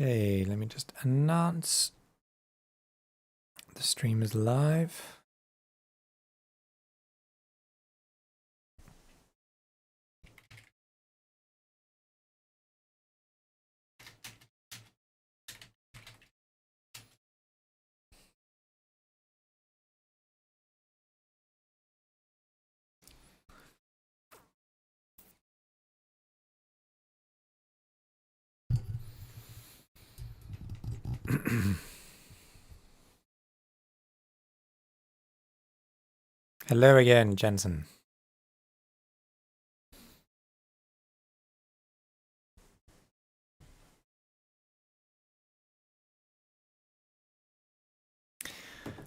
Okay, let me just announce the stream is live. Hello again, Jensen.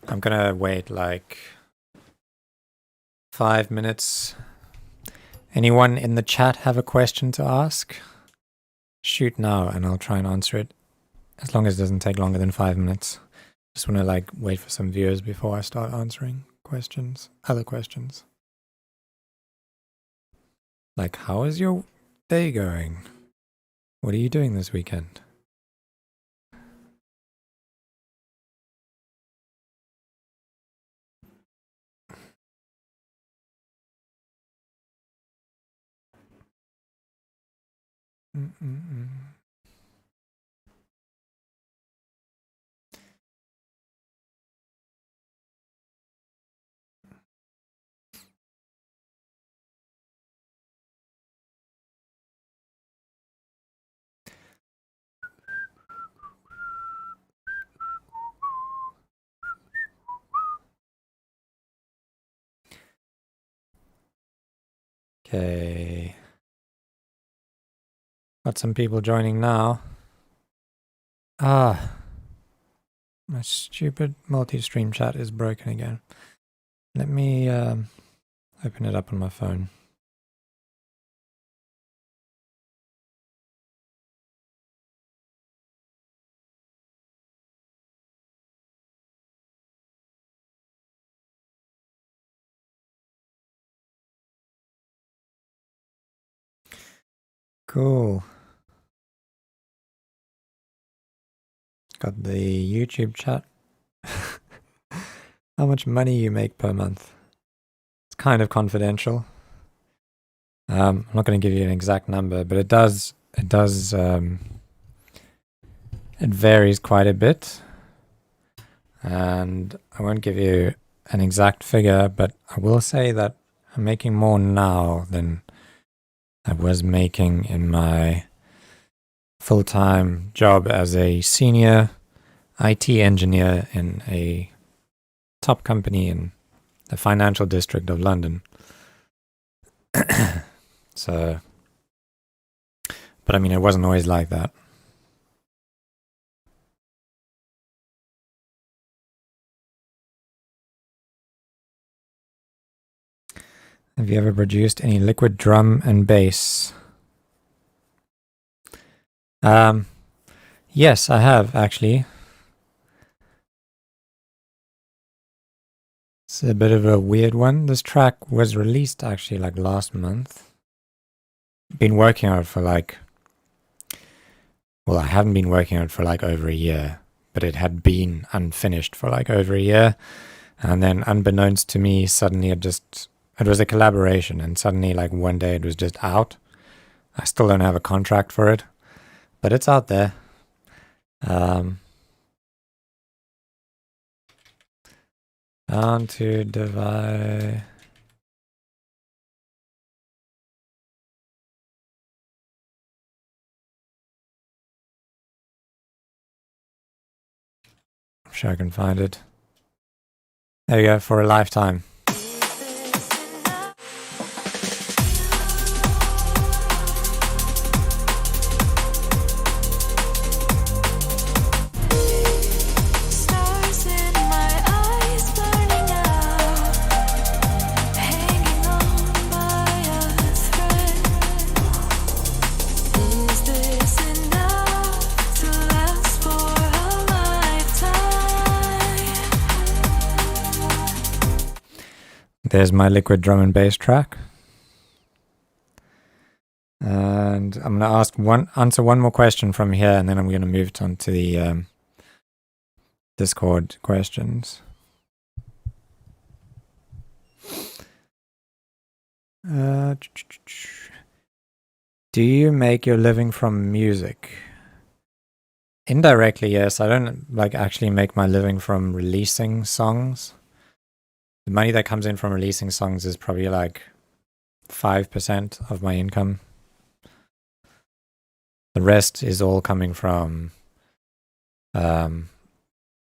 I'm gonna wait like 5 minutes. Anyone in the chat have a question to ask? Shoot now and I'll try and answer it. As long as it doesn't take longer than 5 minutes. Just wanna like wait for some viewers before I start answering questions, other questions. Like, how is your day going? What are you doing this weekend? Mm-mm-mm. Okay. Got some people joining now. Ah. My stupid multi-stream chat is broken again. Let me open it up on my phone. Cool. Got the YouTube chat. How much money you make per month? It's kind of confidential. I'm not going to give you an exact number, but it varies quite a bit. And I won't give you an exact figure, but I will say that I'm making more now than I was making in my full-time job as a senior IT engineer in a top company in the financial district of London. So, but I mean, it wasn't always like that. Have you ever produced any liquid drum and bass? Yes, I have actually. It's a bit of a weird one. This track was released actually like last month. Been working on it for like, well, I haven't been working on it for like over a year, but it had been unfinished for like over a year. And then unbeknownst to me, suddenly it was a collaboration, and suddenly like one day it was just out. I still don't have a contract for it, but it's out there. Down to divide. I'm sure I can find it. There you go, For a Lifetime. There's my liquid drum and bass track. And I'm going to answer one more question from here, and then I'm going to move on to the Discord questions. Do you make your living from music? Indirectly, yes. I don't actually make my living from releasing songs. The money that comes in from releasing songs is probably 5% of my income. The rest is all coming from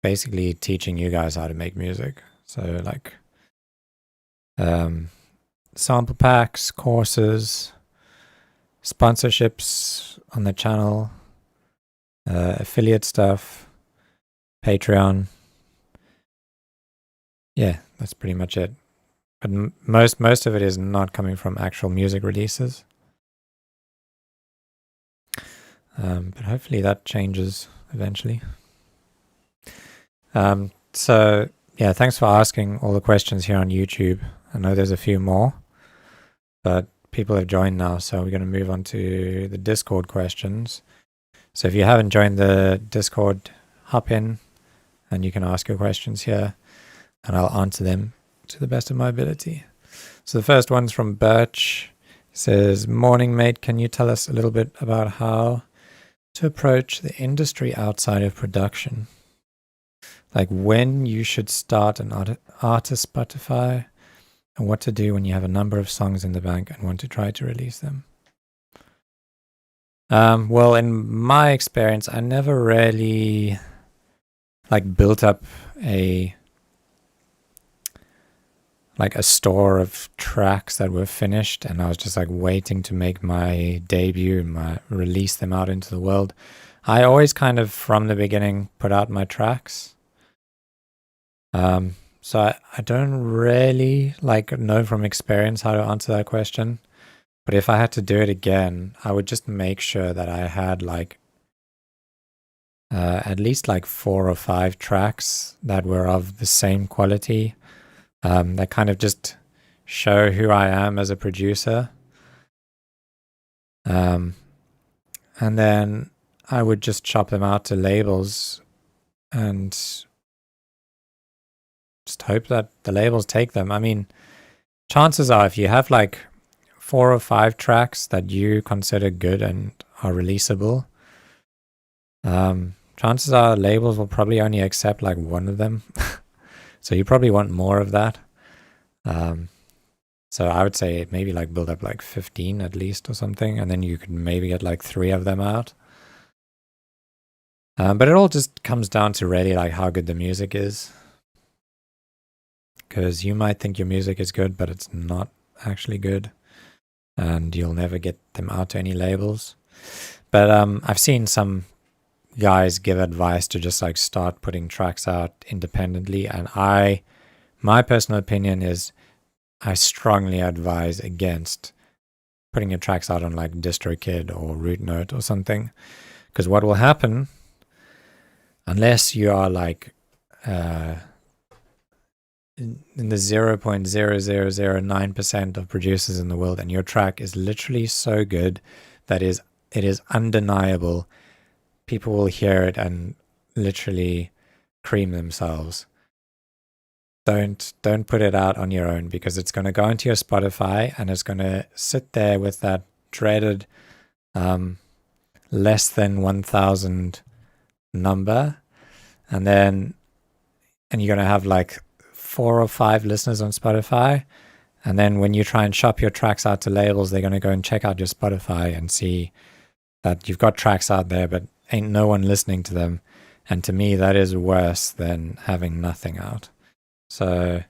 basically teaching you guys how to make music. So sample packs, courses, sponsorships on the channel, affiliate stuff, Patreon. Yeah, that's pretty much it. But most of it is not coming from actual music releases. But hopefully that changes eventually. So yeah, thanks for asking all the questions here on YouTube. I know there's a few more, but people have joined now, so we're going to move on to the Discord questions. So if you haven't joined the Discord, hop in and you can ask your questions here and I'll answer them to the best of my ability. So the first one's from Birch. It says, "Morning, mate. Can you tell us a little bit about how to approach the industry outside of production? Like when you should start an artist Spotify and what to do when you have a number of songs in the bank and want to try to release them." Well, in my experience, I never really built up a store of tracks that were finished, and I was just waiting to make my debut and release them out into the world. I always kind of from the beginning put out my tracks. So I don't really know from experience how to answer that question. But if I had to do it again, I would just make sure that I had at least 4 or 5 tracks that were of the same quality, that kind of just show who I am as a producer. And then I would just chop them out to labels and just hope that the labels take them. I mean, chances are if you have 4 or 5 tracks that you consider good and are releasable, chances are labels will probably only accept one of them. So you probably want more of that. So I would say maybe build up 15 at least or something, and then you could maybe get 3 of them out. But it all just comes down to really how good the music is. Because you might think your music is good, but it's not actually good. And you'll never get them out to any labels. But I've seen some guys give advice to just start putting tracks out independently, and my personal opinion is I strongly advise against putting your tracks out on DistroKid or RootNote or something, because what will happen, unless you are in the 0.0009% of producers in the world, and your track is literally so good that it is undeniable, people will hear it and literally cream themselves. Don't put it out on your own, because it's going to go into your Spotify and it's going to sit there with that dreaded less than 1,000 number, and you're going to have 4 or 5 listeners on Spotify, and then when you try and shop your tracks out to labels, they're going to go and check out your Spotify and see that you've got tracks out there but ain't no one listening to them. And to me, that is worse than having nothing out. So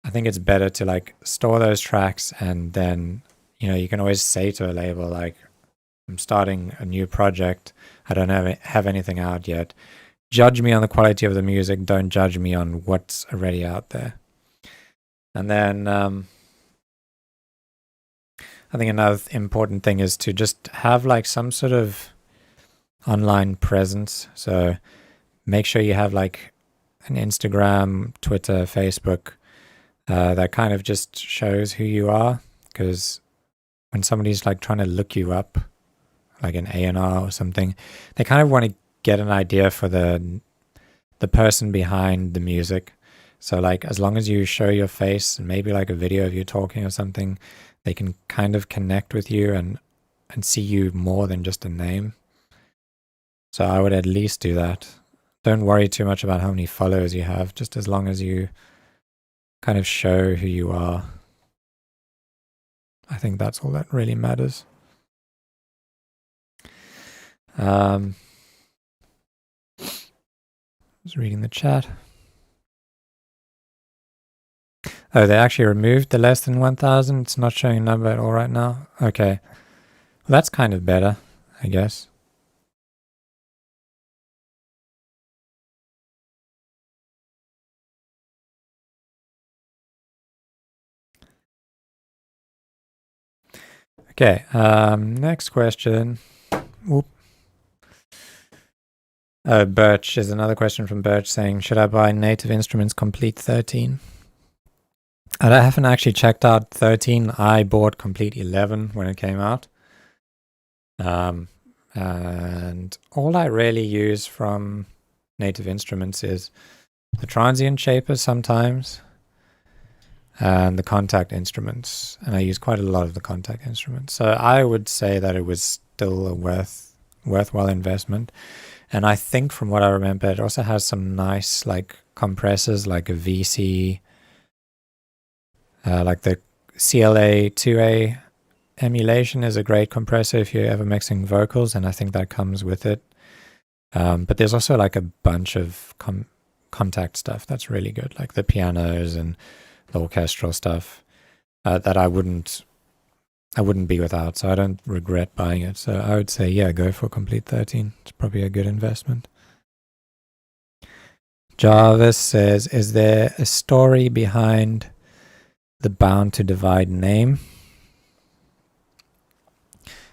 I think it's better to store those tracks, and then you can always say to a label I'm starting a new project, I don't have anything out yet. Judge me on the quality of the music, don't judge me on what's already out there. And then I think another important thing is to just have some sort of online presence. So make sure you have an Instagram, Twitter, Facebook, that kind of just shows who you are, because when somebody's like trying to look you up, like an A&R or something, they kind of want to get an idea for the person behind the music. So like as long as you show your face and maybe like a video of you talking or something, they can kind of connect with you and see you more than just a name. So I would at least do that. Don't worry too much about how many followers you have, just as long as you kind of show who you are. I think that's all that really matters. Just reading the chat. Oh, they actually removed the less than 1,000. It's not showing a number at all right now. Okay. Well, that's kind of better, I guess. Okay, next question. Whoop. Birch is another question from Birch saying, should I buy Native Instruments Complete 13? And I haven't actually checked out 13. I bought Complete 11 when it came out. And all I really use from Native Instruments is the transient shaper sometimes and the contact instruments. And I use quite a lot of the contact instruments. So I would say that it was still a worthwhile investment. And I think from what I remember, it also has some nice like compressors, like a VC, like the CLA 2A emulation is a great compressor if you're ever mixing vocals, and I think that comes with it. But there's also like a bunch of contact stuff that's really good, like the pianos and the orchestral stuff that I wouldn't be without, so I don't regret buying it. So I would say, yeah, go for Complete 13. It's probably a good investment. Jarvis says, is there a story behind the Bound to Divide name?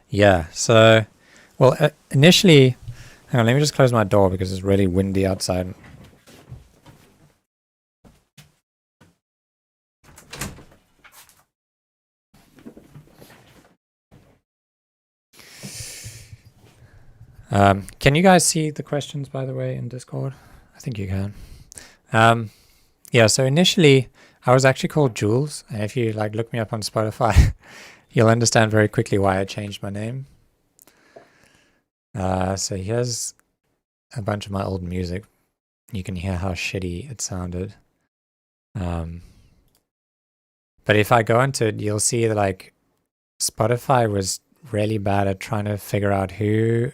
Yeah, so, well, initially, hang on, let me just close my door because it's really windy outside. Can you guys see the questions, by the way, in Discord? I think you can. Yeah, so initially, I was actually called Jules, and if you like look me up on Spotify, you'll understand very quickly why I changed my name. So here's a bunch of my old music. You can hear how shitty it sounded. But if I go into it, you'll see that like Spotify was really bad at trying to figure out whose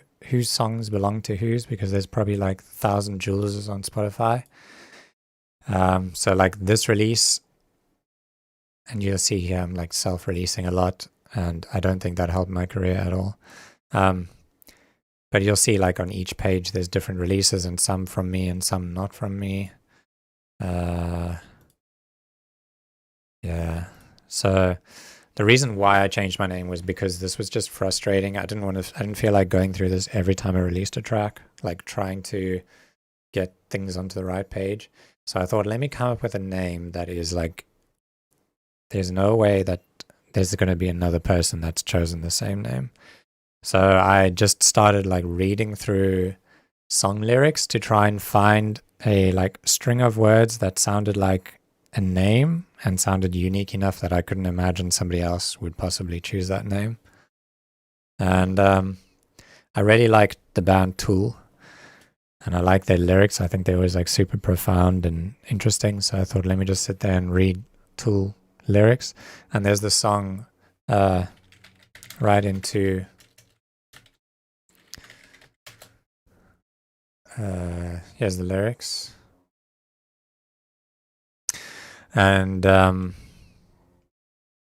songs belong to whose, because there's probably like 1,000 Juleses on Spotify. So like this release, and you'll see here I'm like self-releasing a lot, and I don't think that helped my career at all. But you'll see like on each page there's different releases, and some from me and some not from me. Yeah. So the reason why I changed my name was because this was just frustrating. I didn't feel like going through this every time I released a track, like trying to get things onto the right page. So I thought, let me come up with a name that is like, there's no way that there's going to be another person that's chosen the same name. So I just started like reading through song lyrics to try and find a like string of words that sounded like a name and sounded unique enough that I couldn't imagine somebody else would possibly choose that name. And I really liked the band Tool, and I like their lyrics. I think they were like super profound and interesting. So I thought, let me just sit there and read Tool lyrics. And there's the song right into here's the lyrics. And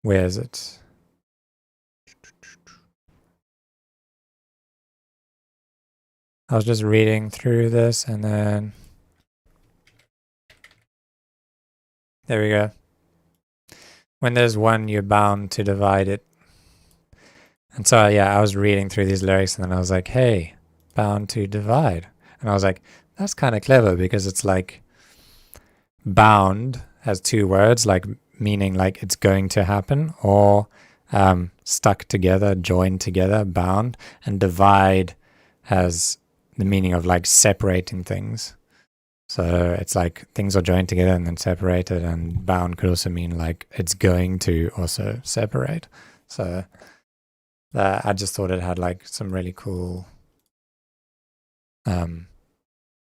where is it? I was just reading through this, and then there we go. When there's one, you're bound to divide it. And so, yeah, I was reading through these lyrics, and then I was like, hey, bound to divide. And I was like, that's kind of clever, because it's like bound has two words, like meaning like it's going to happen, or stuck together, joined together, bound, and divide has the meaning of like separating things. So it's like things are joined together and then separated, and bound could also mean like it's going to also separate. So I just thought it had like some really cool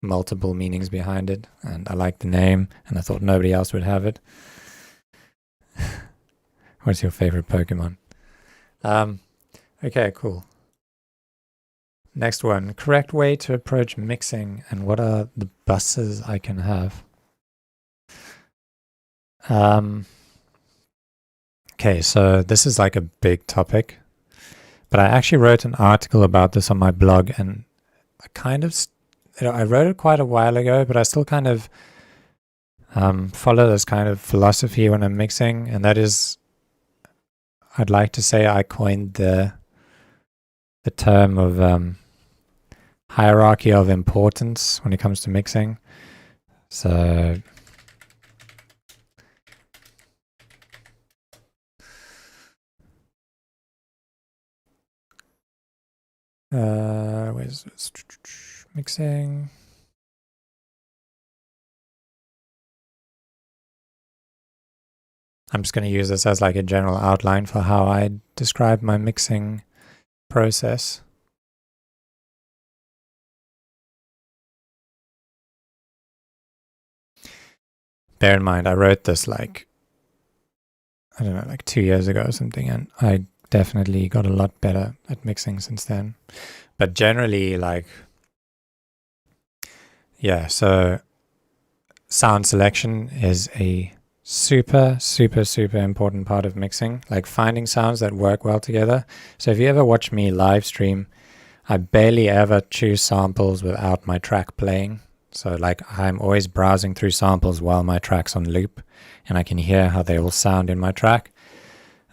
multiple meanings behind it, and I liked the name, and I thought nobody else would have it. What's your favorite Pokemon? Okay, cool. Next one. Correct way to approach mixing, and what are the buses I can have? Okay, so this is like a big topic, but I actually wrote an article about this on my blog, and I kind of, I wrote it quite a while ago, but I still kind of follow this kind of philosophy when I'm mixing, and that is, I'd like to say I coined the term of hierarchy of importance when it comes to mixing. So where's mixing? I'm just going to use this as like a general outline for how I describe my mixing process. Bear in mind, I wrote this like, I don't know, like 2 years ago or something, and I definitely got a lot better at mixing since then. But generally, like, yeah, so sound selection is a super, super, super important part of mixing, like finding sounds that work well together. So if you ever watch me live stream, I barely ever choose samples without my track playing. So like I'm always browsing through samples while my track's on loop, and I can hear how they all sound in my track.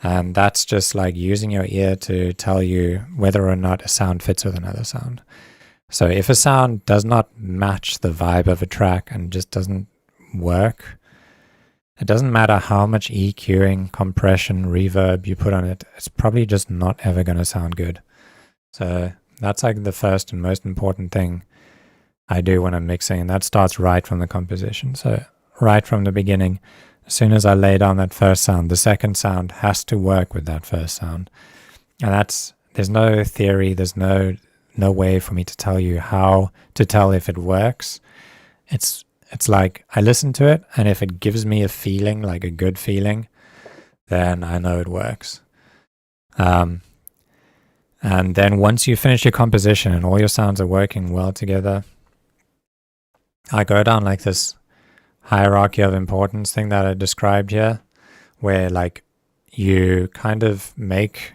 And that's just like using your ear to tell you whether or not a sound fits with another sound. So if a sound does not match the vibe of a track and just doesn't work, it doesn't matter how much EQing, compression, reverb you put on it, it's probably just not ever going to sound good. So that's like the first and most important thing I do when I'm mixing, and that starts right from the composition. So right from the beginning, as soon as I lay down that first sound, the second sound has to work with that first sound. And there's no theory, there's no way for me to tell you how to tell if it works. It's like I listen to it, and if it gives me a feeling, like a good feeling, then I know it works. And then once you finish your composition and all your sounds are working well together, I go down like this hierarchy of importance thing that I described here, where like you kind of make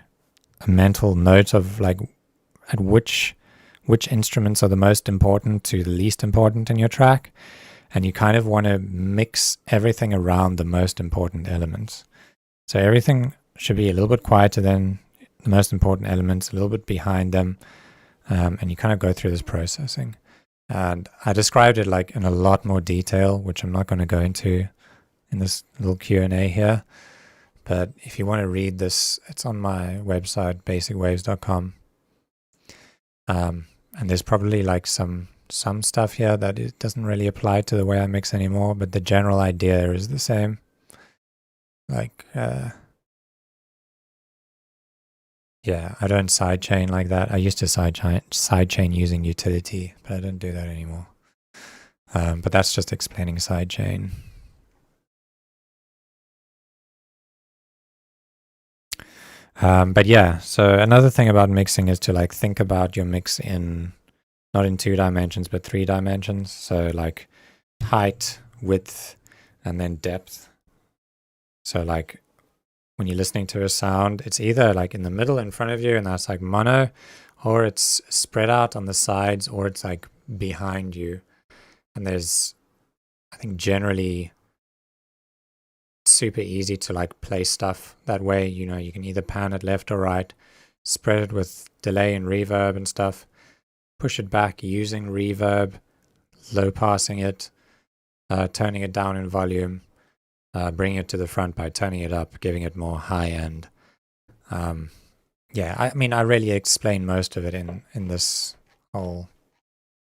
a mental note of like at which instruments are the most important to the least important in your track, and you kind of want to mix everything around the most important elements. So everything should be a little bit quieter than the most important elements, a little bit behind them, and you kind of go through this processing. And I described it like in a lot more detail, which I'm not going to go into in this little Q&A here. But if you want to read this, it's on my website, basicwaves.com. And there's probably like some stuff here that it doesn't really apply to the way I mix anymore, but the general idea is the same. Like, yeah, I don't sidechain like that. I used to sidechain using utility, but I don't do that anymore. But that's just explaining sidechain. But yeah, so another thing about mixing is to like think about your mix in not in 2 dimensions, but 3 dimensions. So like height, width, and then depth. So like when you're listening to a sound, it's either like in the middle in front of you, and that's like mono, or it's spread out on the sides, or it's like behind you. And there's, I think generally super easy to like play stuff that way. You know, you can either pan it left or right, spread it with delay and reverb and stuff, push it back using reverb, low passing it, turning it down in volume, bringing it to the front by turning it up, giving it more high end. Yeah, I mean, I really explain most of it in this whole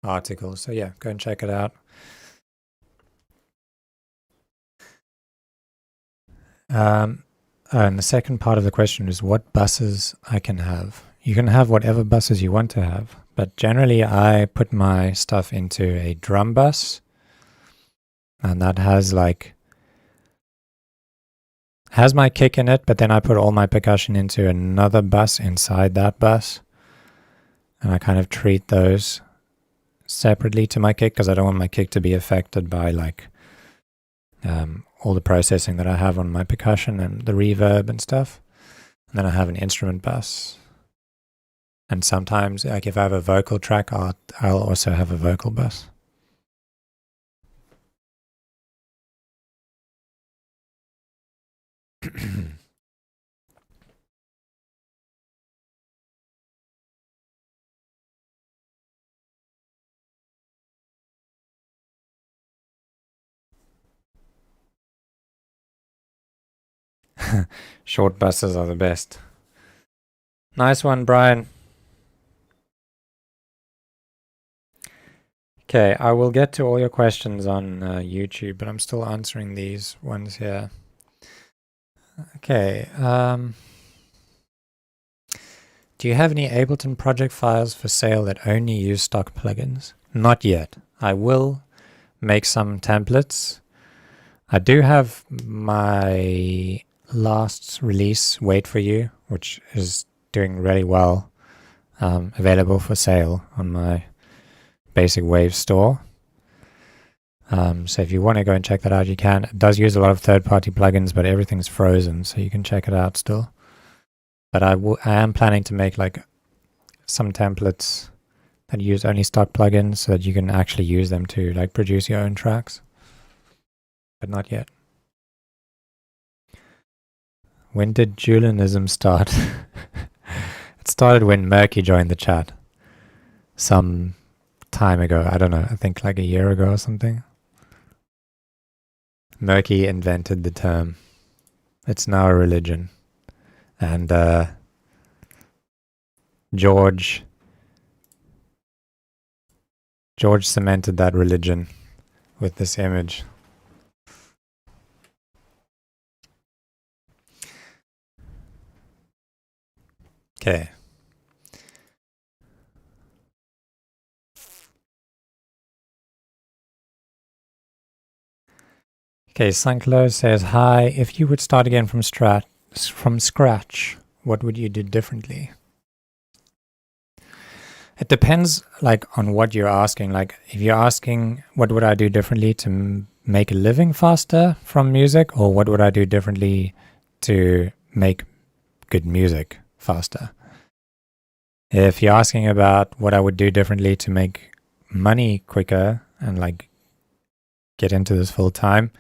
article. So yeah, go and check it out. And the second part of the question is what buses I can have. You can have whatever buses you want to have, but generally I put my stuff into a drum bus, and that has my kick in it, but then I put all my percussion into another bus inside that bus, and I kind of treat those separately to my kick because I don't want my kick to be affected by all the processing that I have on my percussion and the reverb and stuff. And then I have an instrument bus. And sometimes, like if I have a vocal track, I'll also have a vocal bus. Short buses are the best. Nice one, Brian. Okay, I will get to all your questions on YouTube, but I'm still answering these ones here. Okay. Do you have any Ableton project files for sale that only use stock plugins? Not yet. I will make some templates. I do have my last release, Wait For You, which is doing really well, available for sale on my Basic Wave store. So if you want to go and check that out, you can. It does use a lot of third-party plugins, but everything's frozen, so you can check it out still. But I am planning to make some templates that use only stock plugins so that you can actually use them to produce your own tracks. But not yet. When did Julianism start? It started when Murky joined the chat. Some time ago. I don't know. I think a year ago or something. Murky invented the term. It's now a religion. And George cemented that religion with this image. Okay. Okay, Sanklo says, hi, if you would start again from scratch, what would you do differently? It depends on what you're asking. If you're asking what would I do differently to make a living faster from music, or what would I do differently to make good music faster? If you're asking about what I would do differently to make money quicker and get into this full time,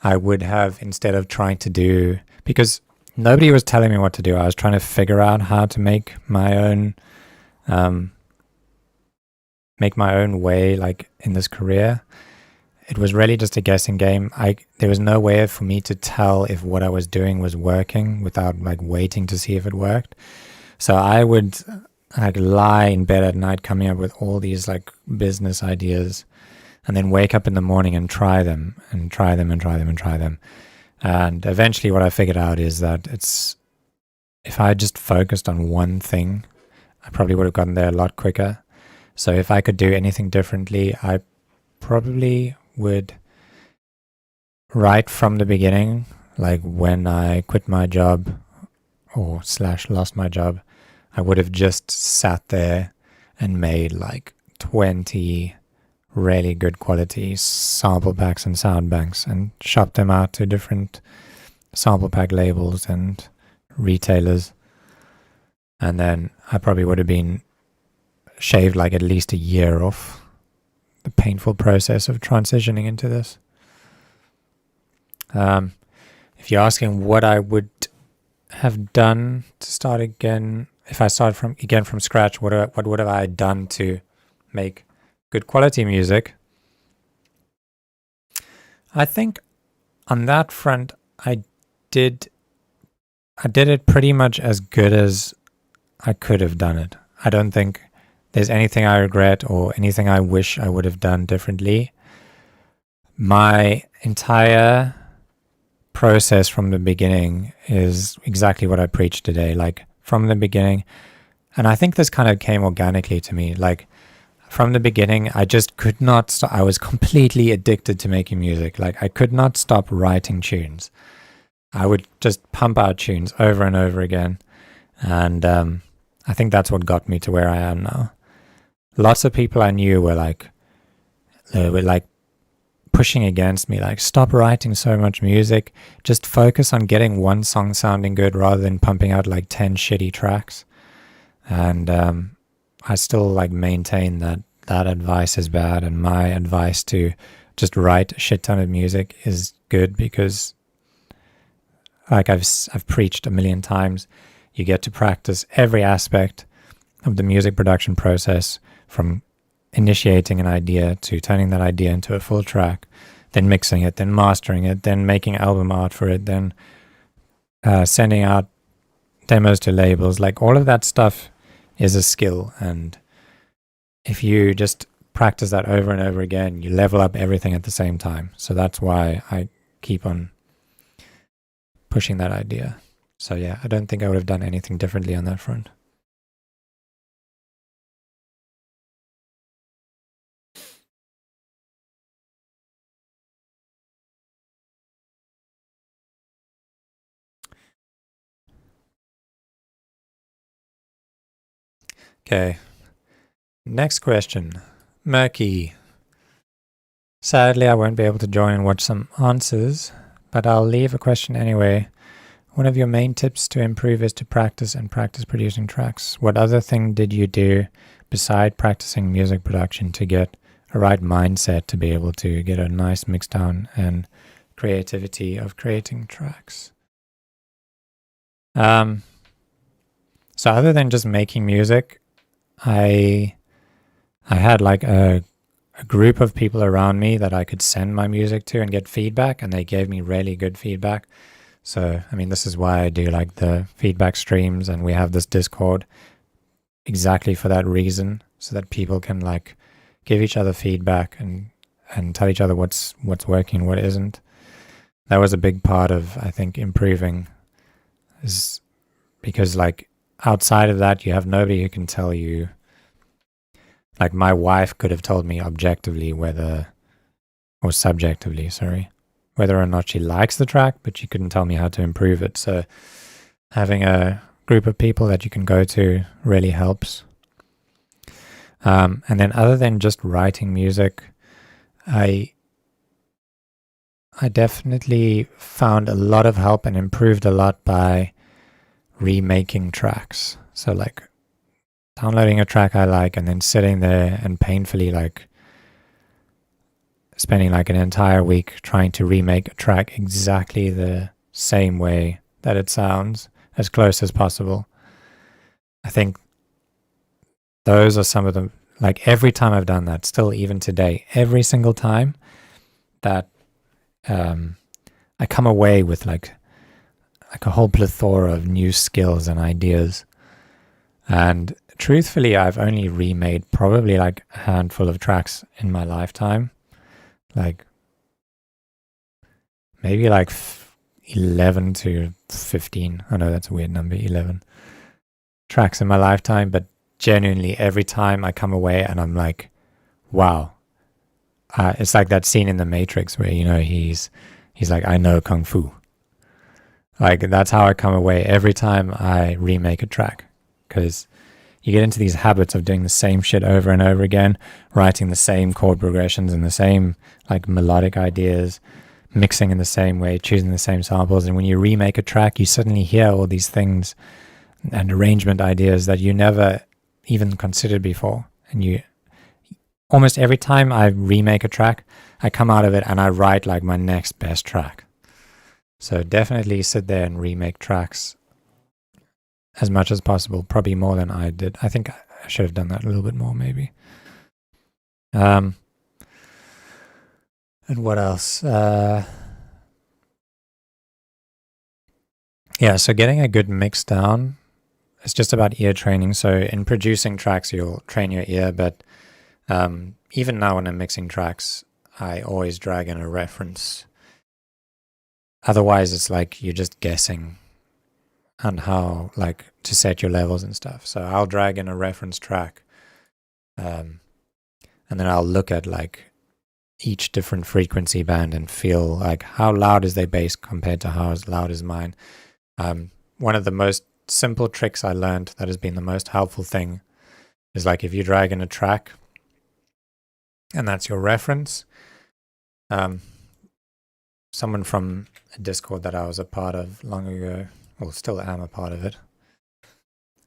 I would have, instead of trying to do, because nobody was telling me what to do, I was trying to figure out how to make my own way in this career. It was really just a guessing game. There was no way for me to tell if what I was doing was working without waiting to see if it worked. So I would lie in bed at night coming up with all these business ideas, and then wake up in the morning and try them and try them and try them and try them. And eventually what I figured out is that if I just focused on one thing, I probably would have gotten there a lot quicker. So if I could do anything differently, I probably would, right from the beginning, when I quit my job or / lost my job, I would have just sat there and made 20 really good quality sample packs and sound banks and shopped them out to different sample pack labels and retailers. And then I probably would have been shaved at least a year off the painful process of transitioning into this. If you're asking what I would have done to start again, if I started from scratch, what would have I done to make good quality music? I think on that front, I I did it pretty much as good as I could have done it. I don't think there's anything I regret or anything I wish I would have done differently. My entire process from the beginning is exactly what I preached today. Like from the beginning, and I think this kind of came organically to me. Like from the beginning, I just could not stop. I was completely addicted to making music. Like I could not stop writing tunes. I would just pump out tunes over and over again. And I think that's what got me to where I am now. Lots of people I knew were like pushing against me, like, stop writing so much music, just focus on getting one song sounding good rather than pumping out like 10 shitty tracks. And I still like maintain that advice is bad, and my advice to just write a shit ton of music is good, because like I've preached a million times, you get to practice every aspect of the music production process, from initiating an idea to turning that idea into a full track, then mixing it, then mastering it, then making album art for it, then sending out demos to labels. Like all of that stuff is a skill, and if you just practice that over and over again, you level up everything at the same time. So that's why I keep on pushing that idea. So yeah, I don't think I would have done anything differently on that front. Okay. Next question. Murky. Sadly, I won't be able to join and watch some answers, but I'll leave a question anyway. One of your main tips to improve is to practice producing tracks. What other thing did you do beside practicing music production to get a right mindset to be able to get a nice mix down and creativity of creating tracks? So other than just making music, I had like a group of people around me that I could send my music to and get feedback, and they gave me really good feedback. So, I mean, this is why I do like the feedback streams, and we have this Discord exactly for that reason, so that people can like give each other feedback and tell each other what's working, what isn't. That was a big part of, I think, improving, is because like outside of that, you have nobody who can tell you. Like my wife could have told me objectively subjectively, whether or not she likes the track, but she couldn't tell me how to improve it. So having a group of people that you can go to really helps. And then other than just writing music, I definitely found a lot of help and improved a lot by remaking tracks. So like downloading a track I like and then sitting there and painfully like spending like an entire week trying to remake a track exactly the same way that it sounds, as close as possible. I think those are some of them. Like every time I've done that, still even today, every single time that I come away with like a whole plethora of new skills and ideas. And truthfully, I've only remade probably like a handful of tracks in my lifetime. Like maybe like 11 to 15. I know that's a weird number, 11 tracks in my lifetime, but genuinely every time I come away and I'm like, wow. It's like that scene in The Matrix where, you know, he's like, I know Kung Fu. Like that's how I come away every time I remake a track, because you get into these habits of doing the same shit over and over again, writing the same chord progressions and the same like melodic ideas, mixing in the same way, choosing the same samples. And when you remake a track, you suddenly hear all these things and arrangement ideas that you never even considered before. And you almost every time I remake a track, I come out of it and I write like my next best track. So definitely sit there and remake tracks as much as possible, probably more than I did. I think I should have done that a little bit more, maybe. And what else? Yeah, so getting a good mix down, it's just about ear training. So in producing tracks, you'll train your ear, but even now when I'm mixing tracks, I always drag in a reference. Otherwise, it's like you're just guessing on how like to set your levels and stuff. So I'll drag in a reference track, and then I'll look at like each different frequency band and feel like how loud is their bass compared to how loud is mine. One of the most simple tricks I learned that has been the most helpful thing is like if you drag in a track and that's your reference. Someone from a Discord that I was a part of long ago, well, still am a part of it,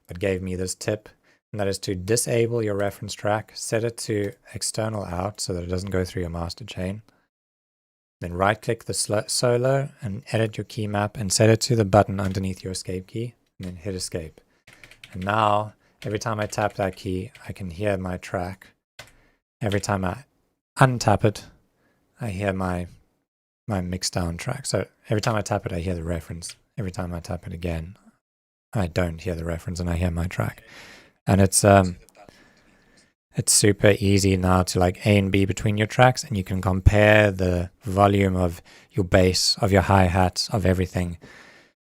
but gave me this tip, and that is to disable your reference track, set it to external out so that it doesn't go through your master chain. Then right-click the solo and edit your key map and set it to the button underneath your escape key, and then hit escape. And now, every time I tap that key, I can hear my track. Every time I untap it, I hear my mix down track. So every time I tap it, I hear the reference. Every time I tap it again, I don't hear the reference and I hear my track. And it's super easy now to like A and B between your tracks, and you can compare the volume of your bass, of your hi-hats, of everything.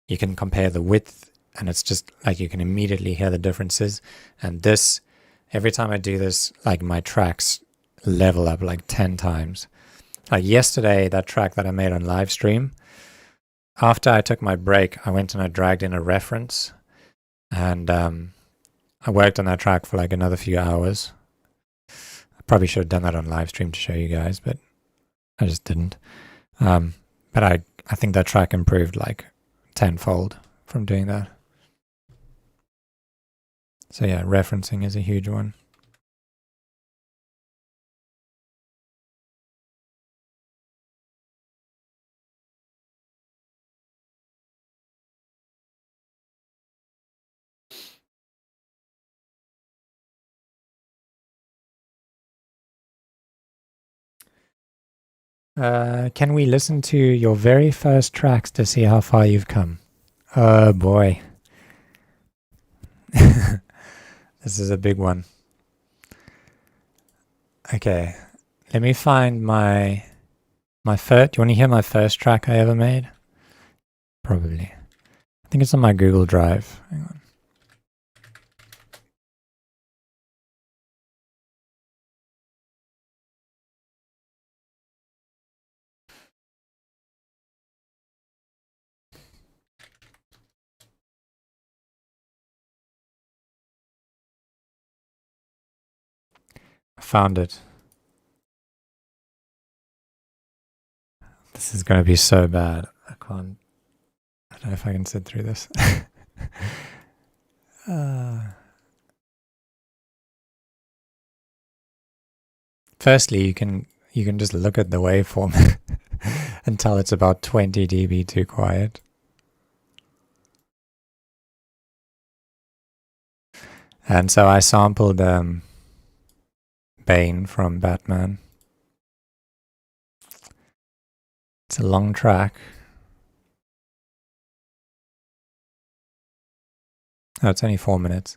You can compare the width, and it's just like you can immediately hear the differences. And this, every time I do this, like my tracks level up like 10 times. Like yesterday, that track that I made on live stream, after I took my break, I went and I dragged in a reference, and I worked on that track for like another few hours. I probably should have done that on live stream to show you guys, but I just didn't. But I think that track improved like tenfold from doing that. So yeah, referencing is a huge one. Can we listen to your very first tracks to see how far you've come? Oh boy. This is a big one. Okay, let me find my first. Do you want to hear my first track I ever made? Probably. I think it's on my Google Drive. Hang on. I found it. This is going to be so bad. I don't know if I can sit through this. Firstly, you can just look at the waveform and tell it's about 20 dB too quiet. And so I sampled Bane from Batman. It's a long track. Oh, it's only 4 minutes.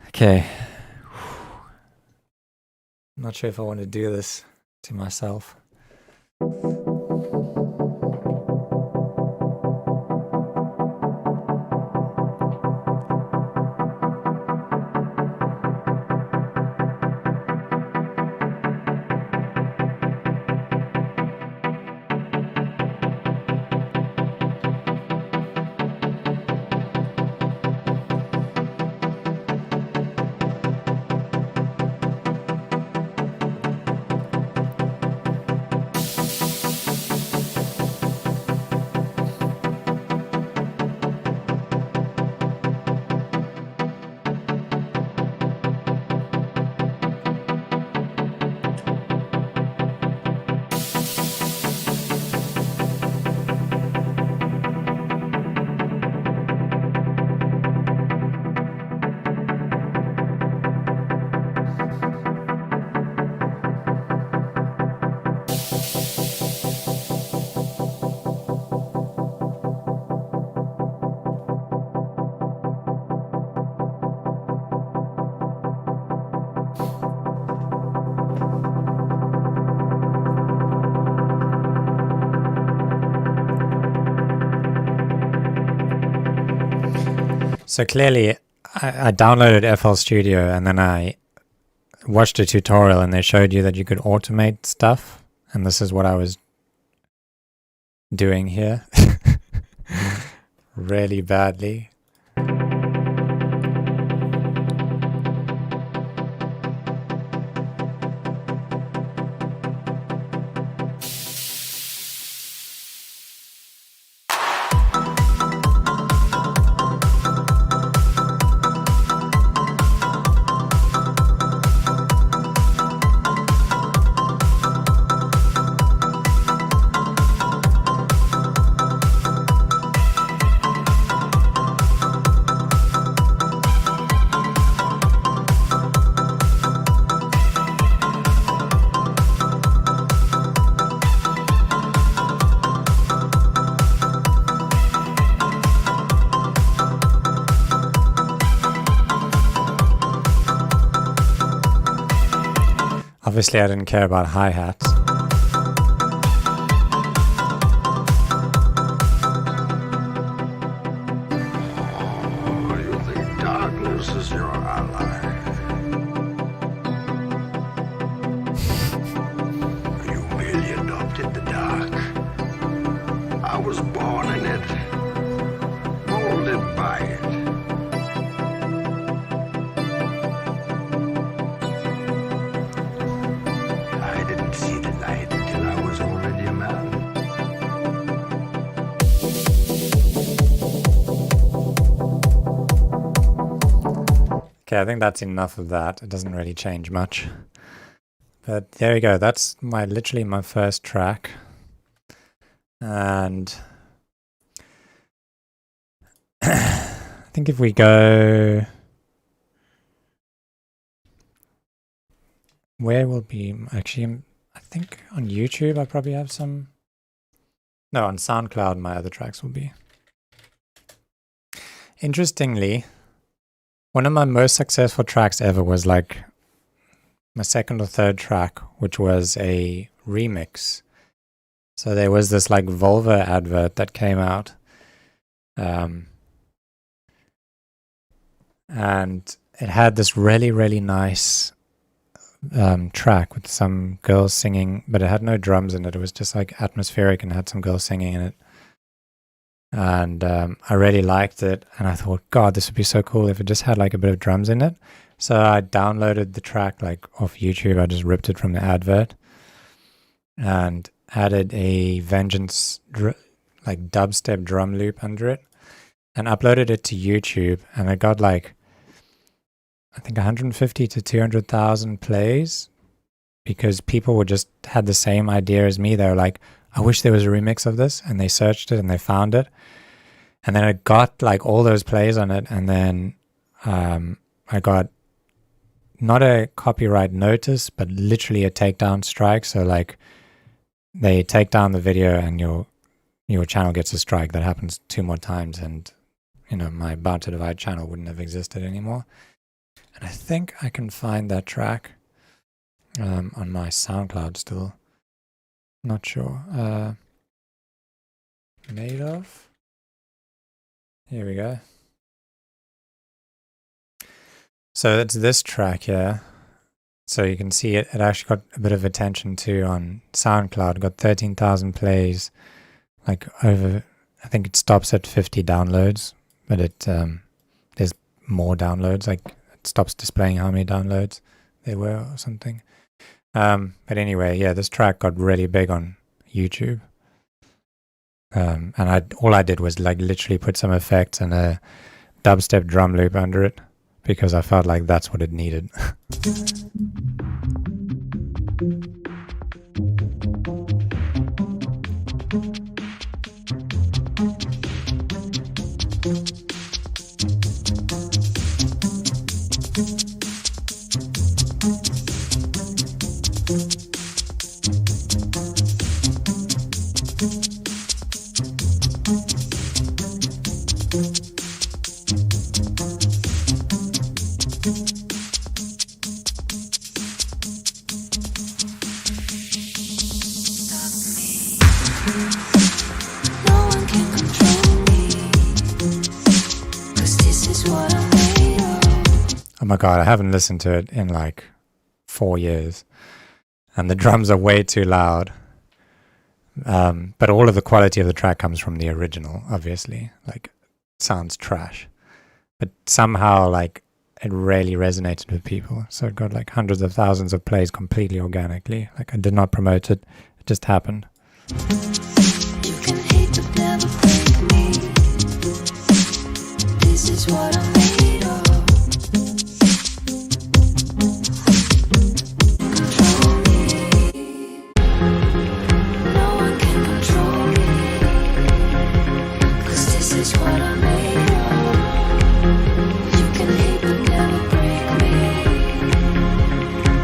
Okay. I'm not sure if I want to do this to myself. So clearly, I downloaded FL Studio and then I watched a tutorial and they showed you that you could automate stuff. And this is what I was doing here. Really badly. Obviously, I didn't care about hi-hats. Oh, you think darkness is your ally? You merely adopted the dark. I was born in it, molded by it. I didn't see the light till I was already a man. Okay, I think that's enough of that. It doesn't really change much. But there we go. That's literally my first track. And I think if we go, where will be actually, I think on YouTube I probably have some. No, on SoundCloud my other tracks will be. Interestingly, one of my most successful tracks ever was like my second or third track, which was a remix. So there was this like Volvo advert that came out. And it had this really, really nice track with some girls singing, but it had no drums in it. It was just like atmospheric and had some girls singing in it. And I really liked it. And I thought, God, this would be so cool if it just had like a bit of drums in it. So I downloaded the track like off YouTube. I just ripped it from the advert and added a Vengeance like dubstep drum loop under it and uploaded it to YouTube. And I got like, I think 150 to 200,000 plays because people were just had the same idea as me. They were like, I wish there was a remix of this. And they searched it and they found it. And then I got like all those plays on it. And then I got not a copyright notice, but literally a takedown strike. So like they take down the video and your channel gets a strike. That happens 2 more times. And, you know, my Bound to Divide channel wouldn't have existed anymore. And I think I can find that track on my SoundCloud still. Not sure. Made of. Here we go. So it's this track here. So you can see it actually got a bit of attention too on SoundCloud. Got 13,000 plays. Like over, I think it stops at 50 downloads, but it there's more downloads. Like it stops displaying how many downloads there were or something. But anyway, yeah, this track got really big on YouTube. And all I did was like literally put some effects and a dubstep drum loop under it because I felt like that's what it needed. No one can control me. oh my god, I haven't listened to it in like 4 years, and the drums are way too loud. But all of the quality of the track comes from the original, obviously. Like, sounds trash, but somehow like it really resonated with people. So it got like hundreds of thousands of plays completely organically. Like, I did not promote it; it just happened. You can hate but never break me. This is what I'm made of. Control me. No one can control me. 'Cause this is what I'm made of. You can hate but never break me.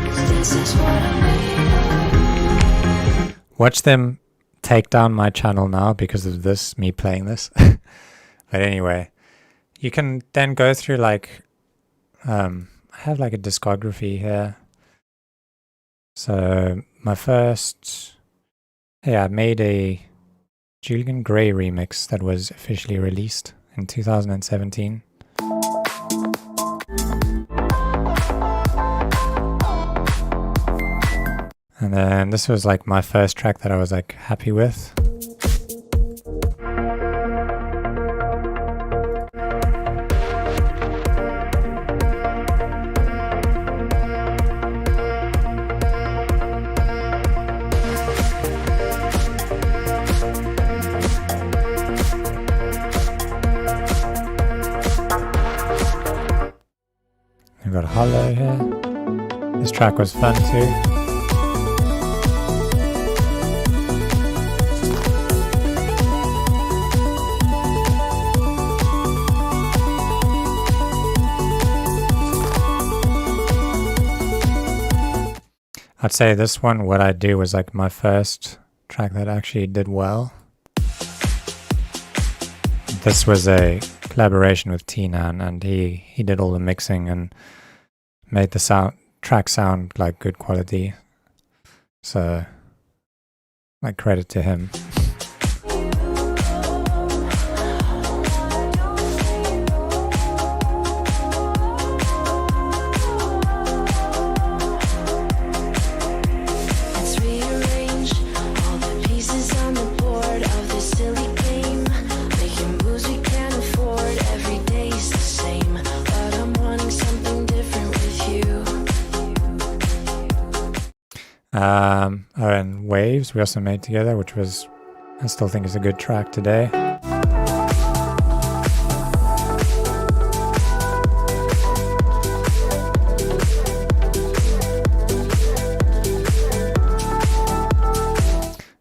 'Cause this is what I'm made of. Watch them take down my channel now because of this, me playing this. But anyway, you can then go through like, I have like a discography here. So my first, I made a Julian Gray remix that was officially released in 2017. And then this was like my first track that I was like happy with. We've got Hollow here. This track was fun too. I'd say this one, What I Do, was like my first track that actually did well. This was a collaboration with T-Nan, and he did all the mixing and made the track sound like good quality. So, like, credit to him. And Waves we also made together, which was, I still think is a good track today.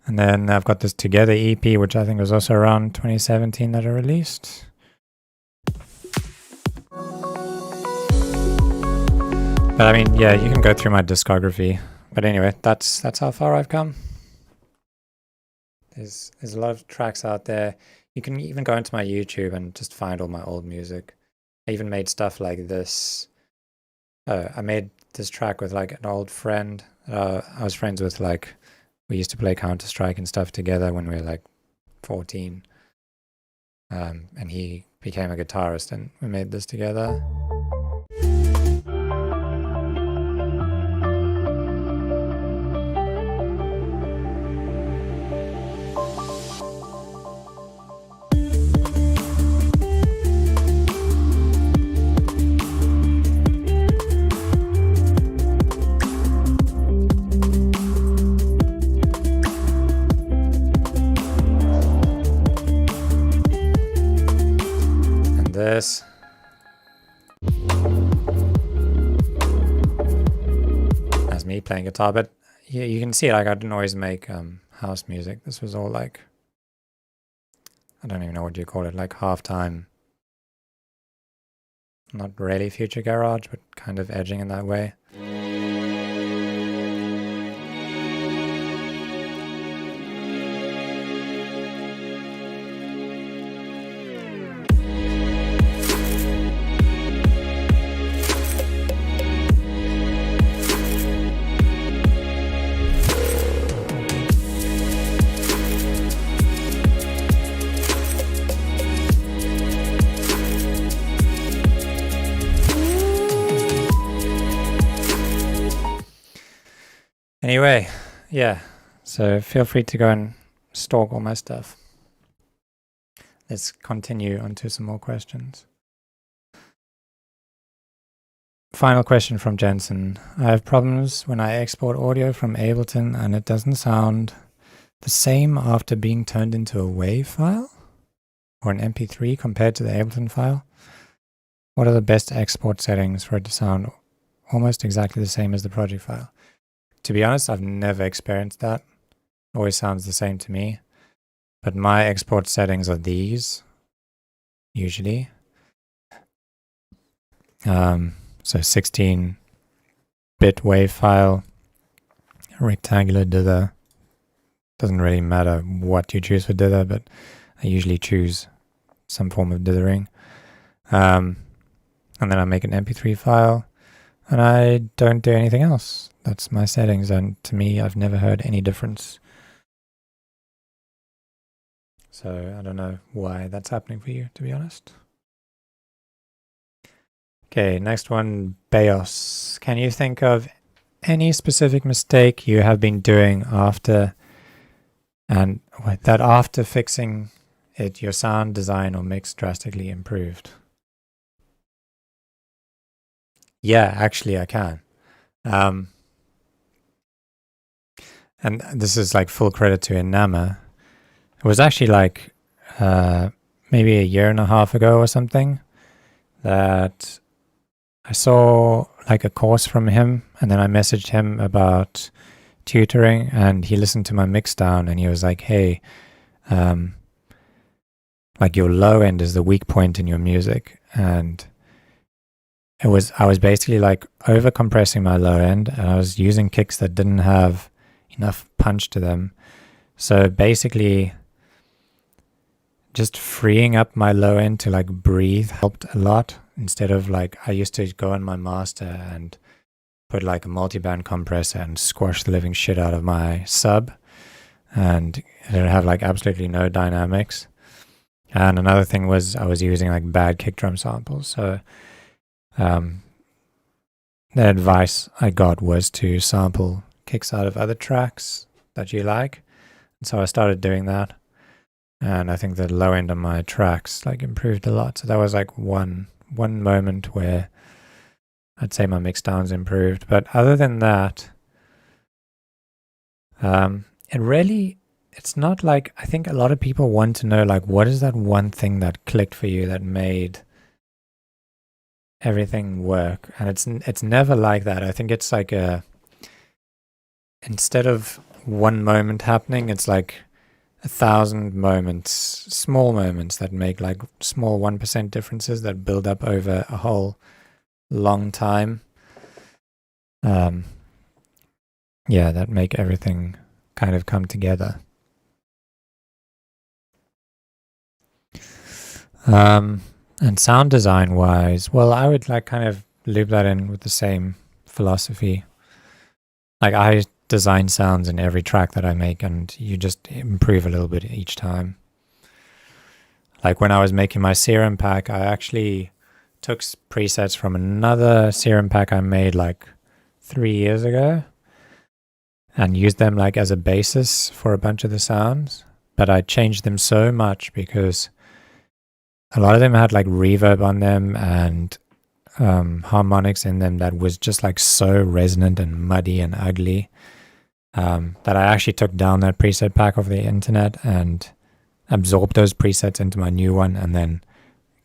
And then I've got this Together EP, which I think was also around 2017 that I released. But I mean, yeah, you can go through my discography. But anyway, that's how far I've come. There's a lot of tracks out there. You can even go into my YouTube and just find all my old music. I even made stuff like this. I made this track with like an old friend. I was friends with, like, we used to play Counter-Strike and stuff together when we were like 14. And he became a guitarist and we made this together. This. That's me playing guitar, but yeah, you can see, like, I didn't always make house music. This was all like, I don't even know what you call it, like halftime. Not really future garage, but kind of edging in that way. Anyway, yeah. So feel free to go and stalk all my stuff. Let's continue on to some more questions. Final question from Jensen. I have problems when I export audio from Ableton and it doesn't sound the same after being turned into a WAV file or an MP3 compared to the Ableton file. What are the best export settings for it to sound almost exactly the same as the project file? To be honest, I've never experienced that. It always sounds the same to me. But my export settings are these, usually. So 16-bit WAV file, rectangular dither. Doesn't really matter what you choose for dither, but I usually choose some form of dithering. And then I make an MP3 file, and I don't do anything else. That's my settings, and to me, I've never heard any difference. So I don't know why that's happening for you, to be honest. Okay, next one, Beos. Can you think of any specific mistake you have been doing after fixing it, your sound design or mix drastically improved? Yeah, actually I can. And this is like full credit to Inama. It was actually like maybe a year and a half ago or something that I saw like a course from him, and then I messaged him about tutoring, and he listened to my mix down and he was like, hey, like your low end is the weak point in your music. And I was basically like over compressing my low end, and I was using kicks that didn't have enough punch to them. So basically just freeing up my low end to like breathe helped a lot. Instead of like, I used to go on my master and put like a multi-band compressor and squash the living shit out of my sub, and it would have like absolutely no dynamics. And another thing was I was using like bad kick drum samples. So the advice I got was to sample kicks out of other tracks that you like. And so I started doing that. And I think the low end on my tracks like improved a lot. So that was like one moment where I'd say my mix downs improved. But other than that, it's not like, I think a lot of people want to know like, what is that one thing that clicked for you that made everything work? And it's never like that. I think it's like instead of one moment happening, it's like 1,000 moments, small moments that make like small 1% differences that build up over a whole long time. That make everything kind of come together. And sound design wise, well, I would like kind of loop that in with the same philosophy. Like I design sounds in every track that I make, and you just improve a little bit each time. Like when I was making my Serum pack, I actually took presets from another Serum pack I made like 3 years ago and used them like as a basis for a bunch of the sounds. But I changed them so much because a lot of them had like reverb on them and harmonics in them that was just like so resonant and muddy and ugly that I actually took down that preset pack off the internet and absorbed those presets into my new one, and then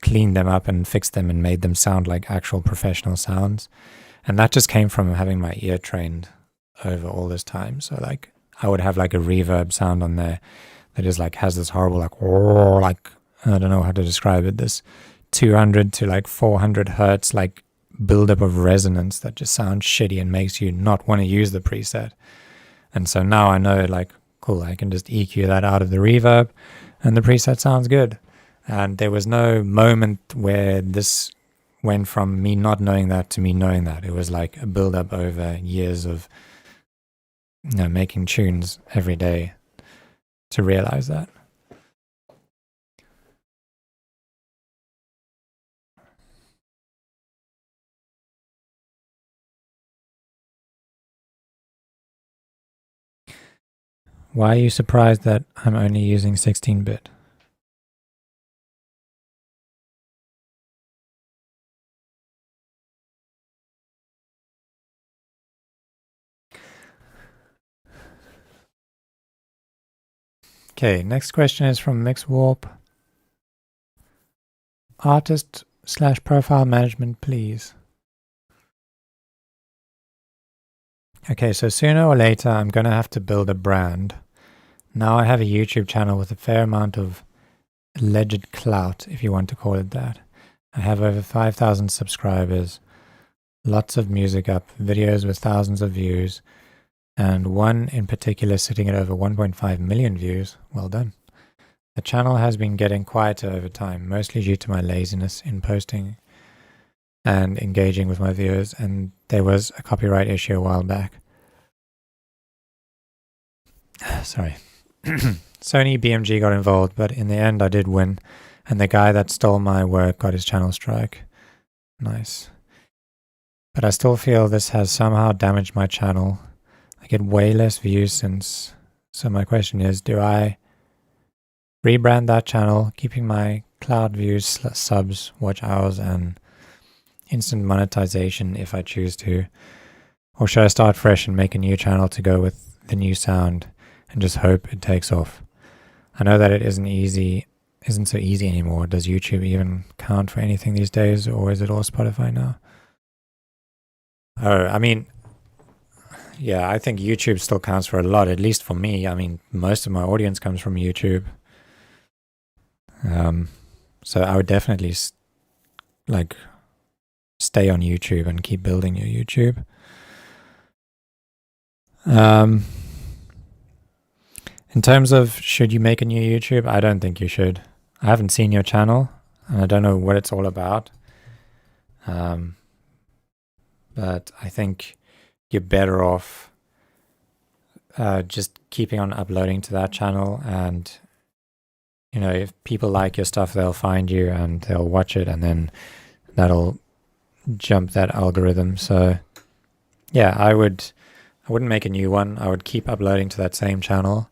cleaned them up and fixed them and made them sound like actual professional sounds. And that just came from having my ear trained over all this time. So like I would have like a reverb sound on there that is like has this horrible like I don't know how to describe it, this 200 to like 400 hertz like buildup of resonance that just sounds shitty and makes you not want to use the preset. And so now I know like, cool, I can just EQ that out of the reverb and the preset sounds good. And there was no moment where this went from me not knowing that to me knowing that. It was like a buildup over years of making tunes every day to realize that. Why are you surprised that I'm only using 16-bit? Okay, next question is from Mixwarp. Artist/profile management, please. Okay, so sooner or later I'm going to have to build a brand. Now I have a YouTube channel with a fair amount of alleged clout, if you want to call it that. I have over 5,000 subscribers, lots of music up, videos with thousands of views, and one in particular sitting at over 1.5 million views. Well done. The channel has been getting quieter over time, mostly due to my laziness in posting and engaging with my viewers, and there was a copyright issue a while back. Sorry. Sony BMG got involved, but in the end I did win, and the guy that stole my work got his channel strike. Nice. But I still feel this has somehow damaged my channel. I get way less views since. So my question is, do I rebrand that channel, keeping my cloud views, subs, watch hours, and instant monetization if I choose to? Or should I start fresh and make a new channel to go with the new sound and just hope it takes off? I know that it isn't so easy anymore. Does YouTube even count for anything these days, or is it all Spotify now? Oh, I mean, yeah, I think YouTube still counts for a lot, at least for me. I mean, most of my audience comes from YouTube. So I would definitely stay on YouTube and keep building your YouTube. In terms of should you make a new YouTube, I don't think you should. I haven't seen your channel and I don't know what it's all about. But I think you're better off just keeping on uploading to that channel, and if people like your stuff, they'll find you and they'll watch it, and then that'll jump that algorithm. So yeah, I wouldn't make a new one. I would keep uploading to that same channel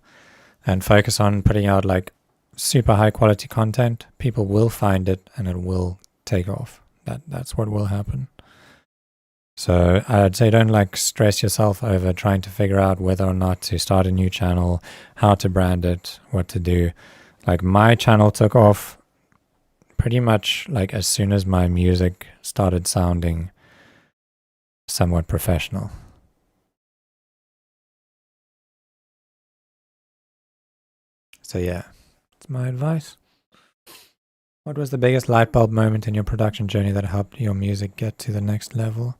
and focus on putting out super high quality content. People will find it and it will take off. That's what will happen. So I'd say don't stress yourself over trying to figure out whether or not to start a new channel, how to brand it, what to do. My channel took off pretty much as soon as my music started sounding somewhat professional. So yeah, that's my advice. What was the biggest light bulb moment in your production journey that helped your music get to the next level?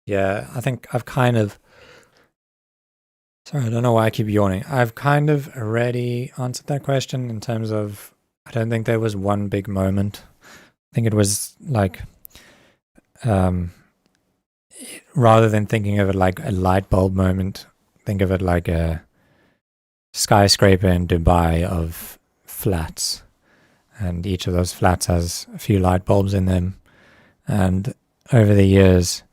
Yeah, I think I've kind of... Sorry, I don't know why I keep yawning. I've kind of already answered that question in terms of, I don't think there was one big moment. I think it was rather than thinking of it like a light bulb moment, think of it like a skyscraper in Dubai of flats. And each of those flats has a few light bulbs in them. And over the years,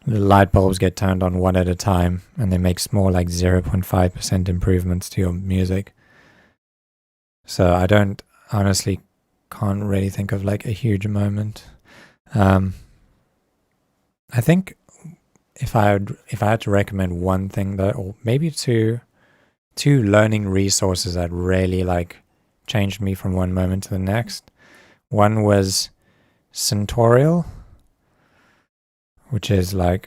the light bulbs get turned on one at a time, and they make small 0.5% improvements to your music. So I honestly can't really think of a huge moment. I think if I had to recommend one thing though, or maybe two learning resources that really changed me from one moment to the next. One was Centorial, which is I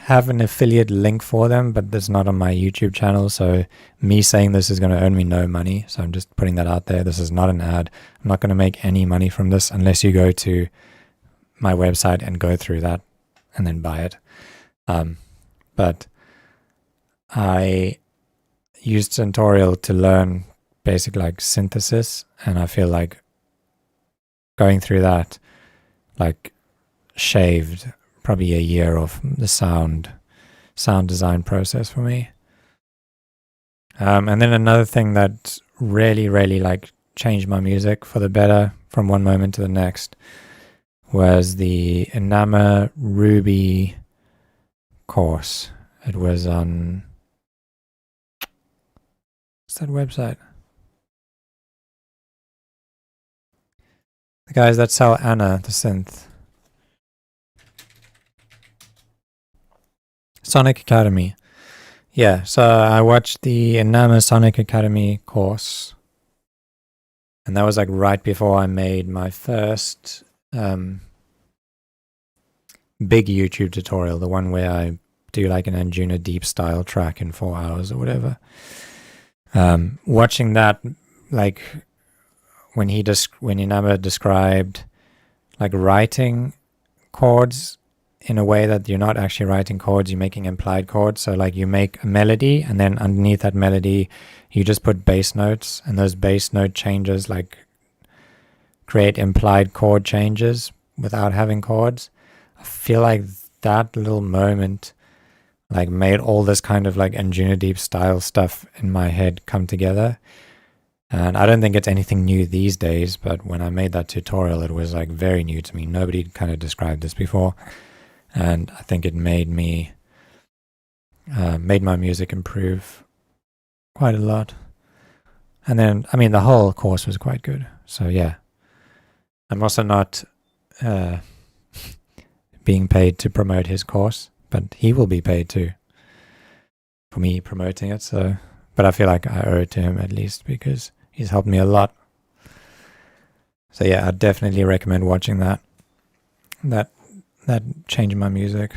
have an affiliate link for them, but that's not on my YouTube channel. So me saying this is going to earn me no money. So I'm just putting that out there. This is not an ad. I'm not going to make any money from this unless you go to my website and go through that and then buy it. But I used Centorial to learn basic synthesis, and I feel going through that shaved probably a year of the sound design process for me. And then another thing that really changed my music for the better from one moment to the next was the Enama Ruby course. It was on, what's that website? The guys that sell Anna, the synth. Sonic Academy. Yeah, so I watched the Enama Sonic Academy course. And that was like right before I made my first big YouTube tutorial, the one where I do like an Anjuna Deep style track in 4 hours or whatever. Watching that, like when Enama described like writing chords in a way that you're not actually writing chords, you're making implied chords. So like you make a melody, and then underneath that melody you just put bass notes, and those bass note changes like create implied chord changes without having chords. I feel like that little moment like made all this kind of like Anjuna Deep style stuff in my head come together. And I don't think it's anything new these days, but when I made that tutorial, it was like very new to me. Nobody kind of described this before. And I think it made me, made my music improve quite a lot. And then, I mean, the whole course was quite good. So yeah, I'm also not being paid to promote his course, but he will be paid too for me promoting it. So, but I feel like I owe it to him at least because he's helped me a lot. So yeah, I definitely recommend watching that. That changed my music.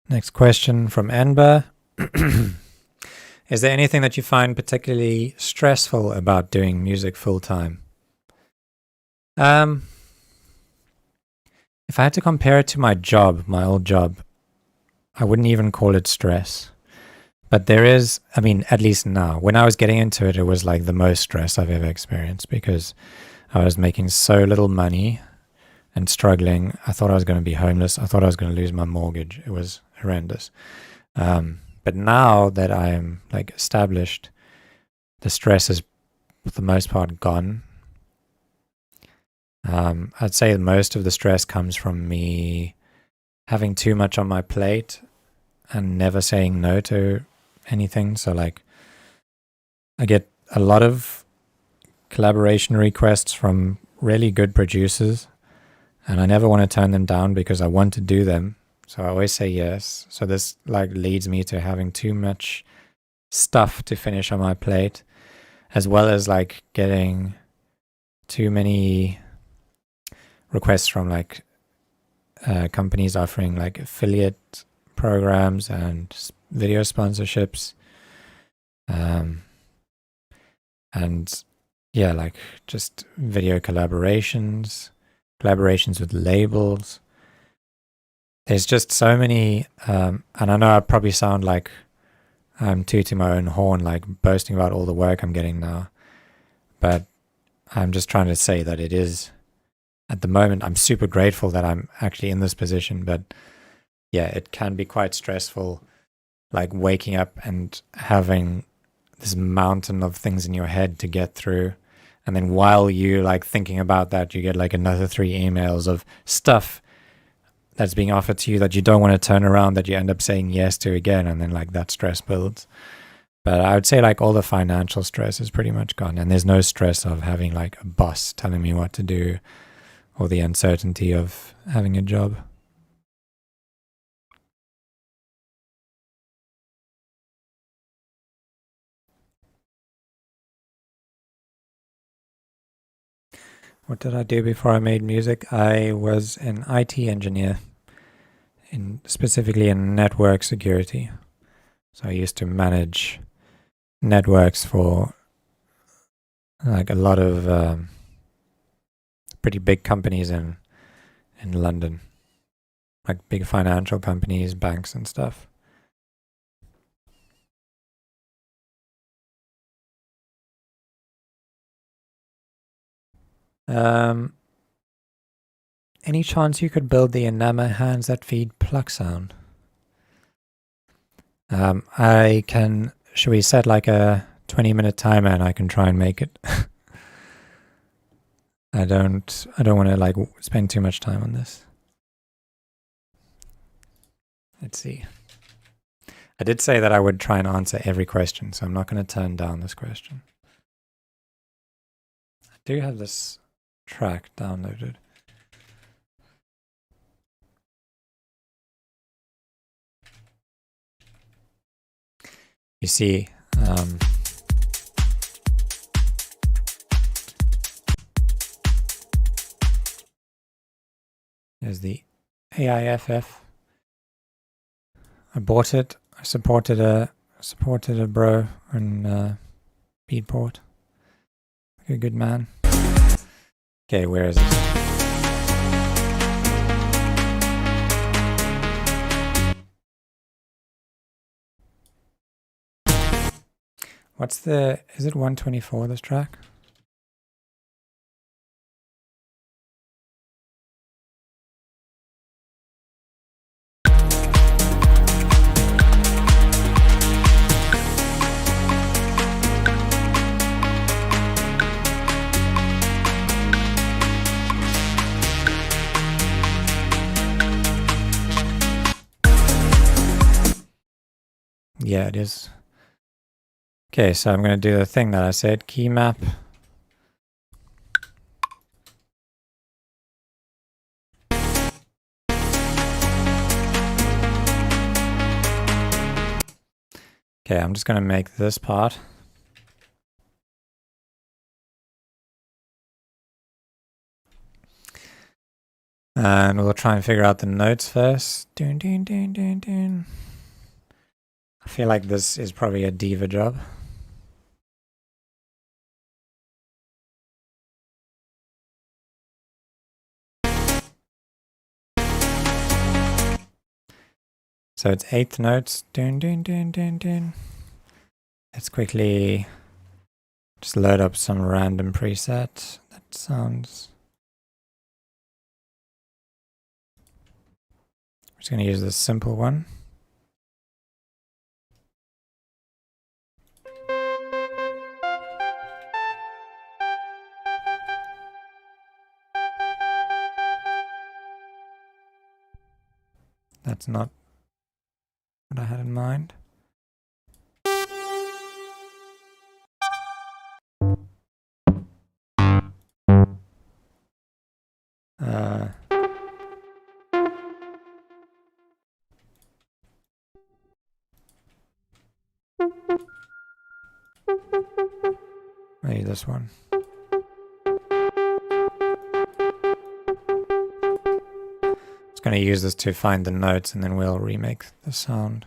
Next question from Amber. Is there anything that you find particularly stressful about doing music full time? If I had to compare it to my job, my old job, I wouldn't even call it stress. But there is, I mean, at least now, when I was getting into it, it was like the most stress I've ever experienced because I was making so little money and struggling. I thought I was going to be homeless. I thought I was going to lose my mortgage. It was horrendous. But now that I'm like established, the stress is for the most part gone. I'd say most of the stress comes from me having too much on my plate and never saying no to anything. So like I get a lot of collaboration requests from really good producers, and I never want to turn them down because I want to do them. So I always say yes. So this like leads me to having too much stuff to finish on my plate, as well as like getting too many requests from like companies offering like affiliate programs and video sponsorships, and yeah, like just video collaborations with labels. There's just so many, and I know I probably sound like I'm tooting my own horn, like boasting about all the work I'm getting now, but I'm just trying to say that it is, at the moment, I'm super grateful that I'm actually in this position, but yeah, it can be quite stressful, like waking up and having this mountain of things in your head to get through. And then while you like thinking about that, you get like another 3 emails of stuff that's being offered to you that you don't want to turn around, that you end up saying yes to again. And then like that stress builds. But I would say like all the financial stress is pretty much gone. And there's no stress of having like a boss telling me what to do, or the uncertainty of having a job. What did I do before I made music? I was an IT engineer, specifically in network security. So I used to manage networks for like a lot of pretty big companies in London, like big financial companies, banks and stuff. Any chance you could build the Enama hands that feed pluck sound? I can. Should we set like a 20-minute timer and I can try and make it. I don't want to like spend too much time on this. Let's see. I did say that I would try and answer every question, so I'm not going to turn down this question. I do have this track downloaded. You see, there's the AIFF. I bought it. I supported a bro in Beatport. Like a good man. Okay, where is it? What's the, is it 124 this track? Yeah, it is. Okay, so I'm going to do the thing that I said, key map. Okay, I'm just going to make this part. And we'll try and figure out the notes first. Dun, dun, dun, dun, dun. I feel like this is probably a diva job. So it's 8th notes. Dun, dun, dun, dun, dun. Let's quickly just load up some random preset. That sounds... I'm just going to use this simple one. That's not what I had in mind. Maybe this one. Just going to use this to find the notes and then we'll remake the sound.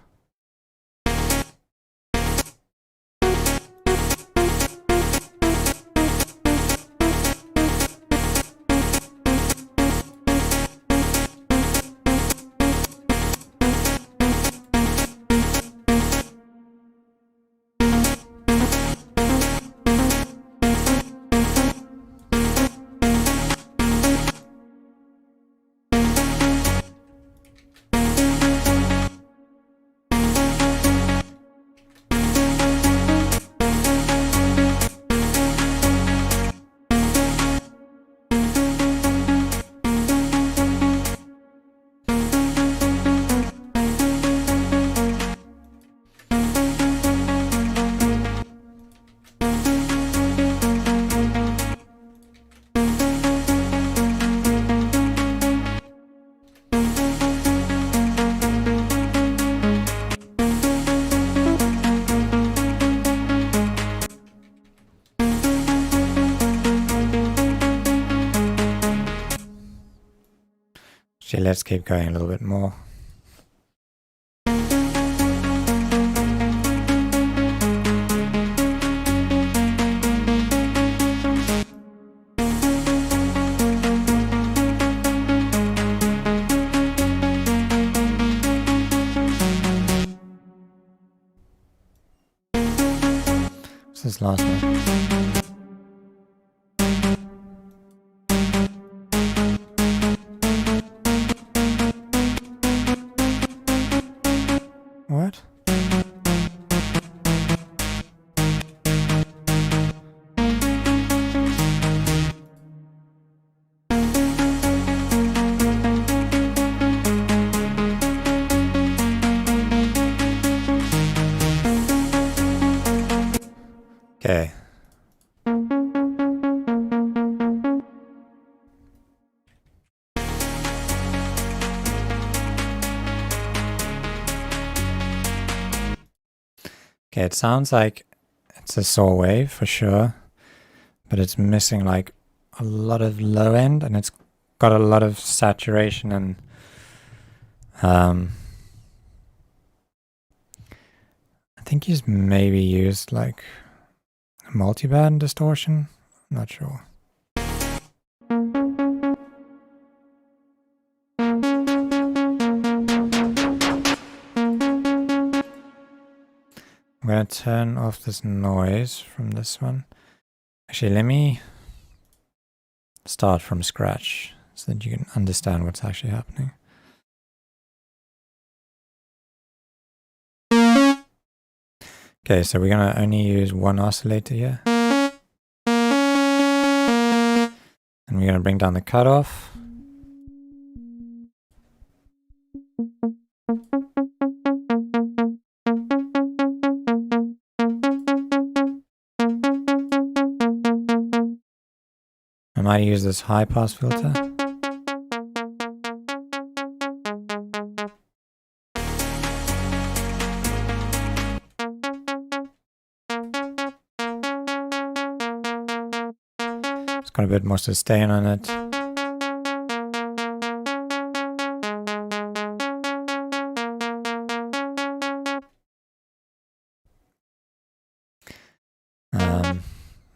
Actually, let's keep going a little bit more. What's this last one? What? Okay. Okay, it sounds like it's a saw wave for sure, but it's missing like a lot of low end, and it's got a lot of saturation and I think he's maybe used like a multiband distortion. I'm not sure. I'm gonna turn off this noise from this one. Actually, let me start from scratch so that you can understand what's actually happening. Okay, so we're gonna only use one oscillator here. And we're gonna bring down the cutoff. I might use this high pass filter. It's got a bit more sustain on it.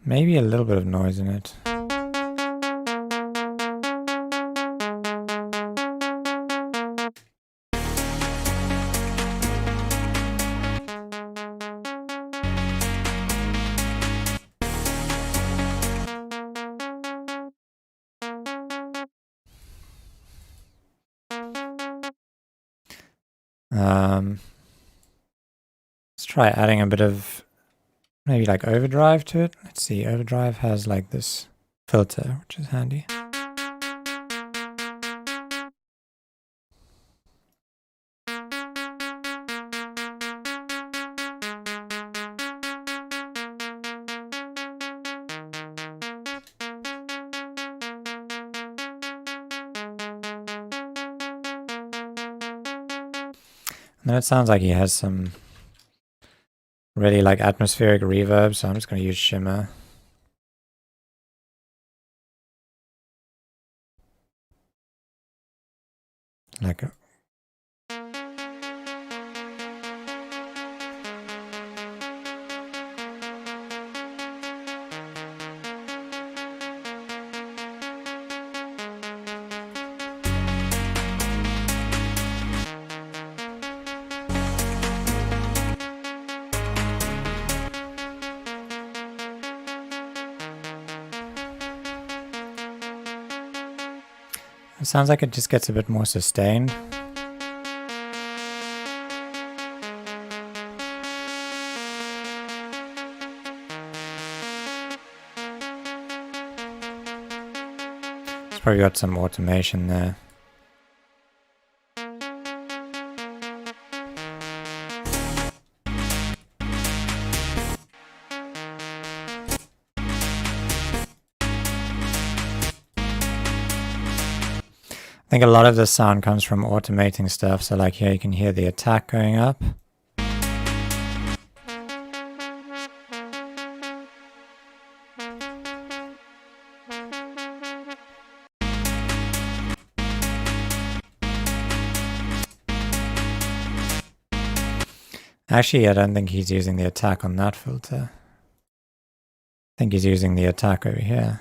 Maybe a little bit of noise in it. Let's try adding a bit of maybe like overdrive to it. Let's see, overdrive has like this filter, which is handy. And then it sounds like he has some really like atmospheric reverb, so I'm just going to use shimmer. Like a it sounds like it just gets a bit more sustained. It's probably got some automation there. I think a lot of the sound comes from automating stuff, so like here you can hear the attack going up. Actually, I don't think he's using the attack on that filter. I think he's using the attack over here.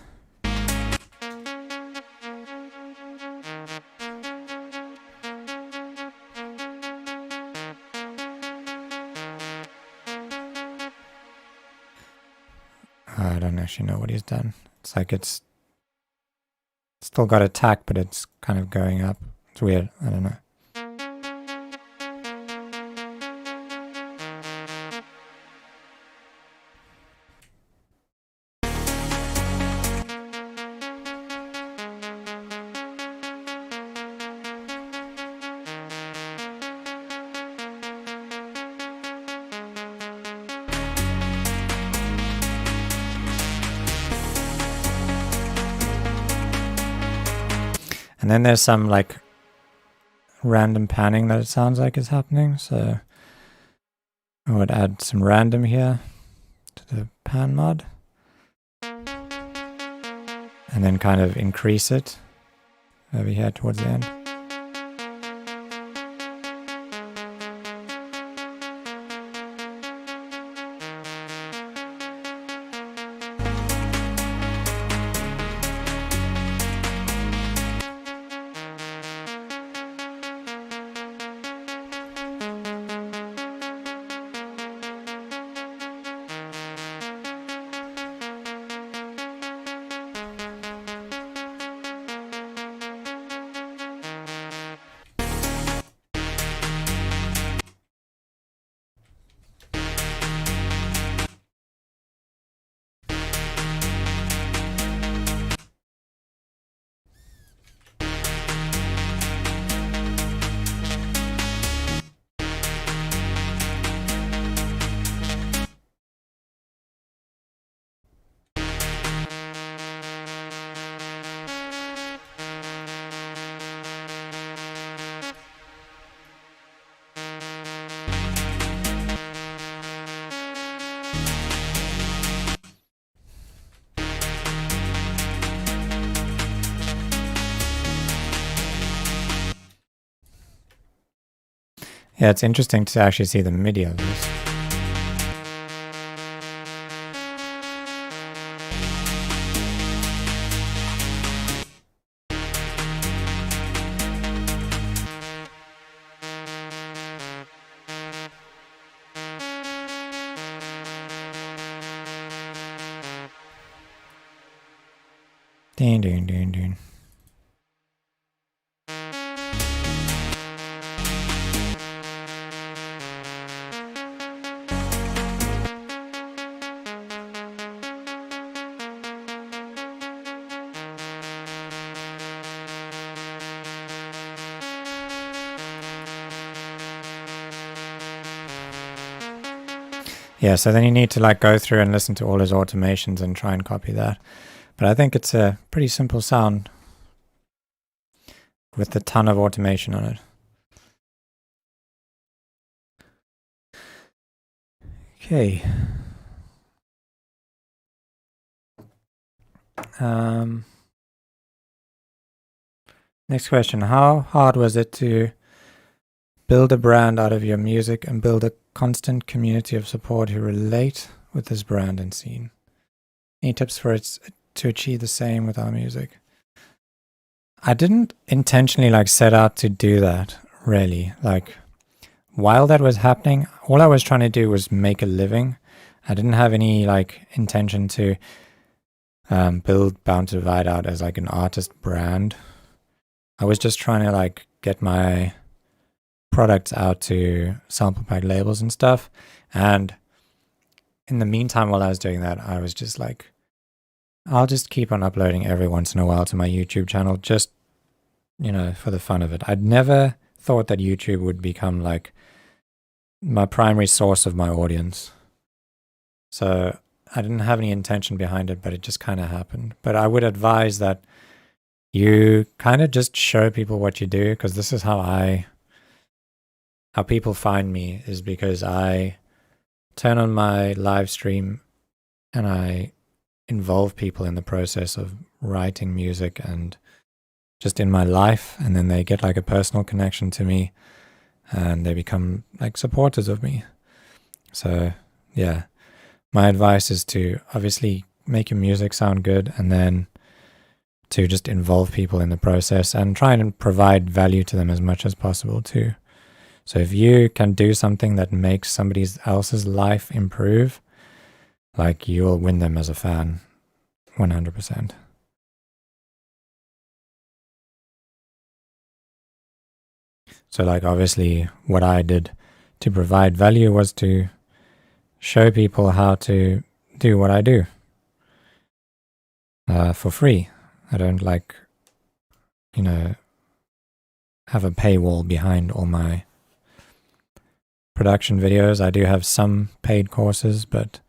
I don't actually know what he's done. It's like it's still got attack, but it's kind of going up. It's weird. I don't know. And then there's some like random panning that it sounds like is happening. So I would add some random here to the pan mod. And then kind of increase it over here towards the end. Yeah, it's interesting to actually see the MIDI of this. Ding, ding, ding, ding. Yeah, so then you need to like go through and listen to all his automations and try and copy that. But I think it's a pretty simple sound with a ton of automation on it. Okay. Next question. How hard was it to build a brand out of your music and build a constant community of support who relate with this brand and scene? Any tips for it to achieve the same with our music? I didn't intentionally like set out to do that, really. Like, while that was happening, all I was trying to do was make a living. I didn't have any like intention to build Bound to Divide out as like an artist brand. I was just trying to like get my products out to sample pack labels and stuff. And in the meantime, while I was doing that, I was just like, I'll just keep on uploading every once in a while to my YouTube channel, just, you know, for the fun of it. I'd never thought that YouTube would become like my primary source of my audience. So I didn't have any intention behind it, but it just kind of happened. But I would advise that you kind of just show people what you do, because this is how people find me, is because I turn on my live stream and I involve people in the process of writing music and just in my life, and then they get like a personal connection to me and they become like supporters of me. So yeah, my advice is to obviously make your music sound good, and then to just involve people in the process and try and provide value to them as much as possible too. So if you can do something that makes somebody else's life improve, like, you'll win them as a fan 100%. So like, obviously what I did to provide value was to show people how to do what I do for free. I don't like, you know, have a paywall behind all my production videos. I do have some paid courses, but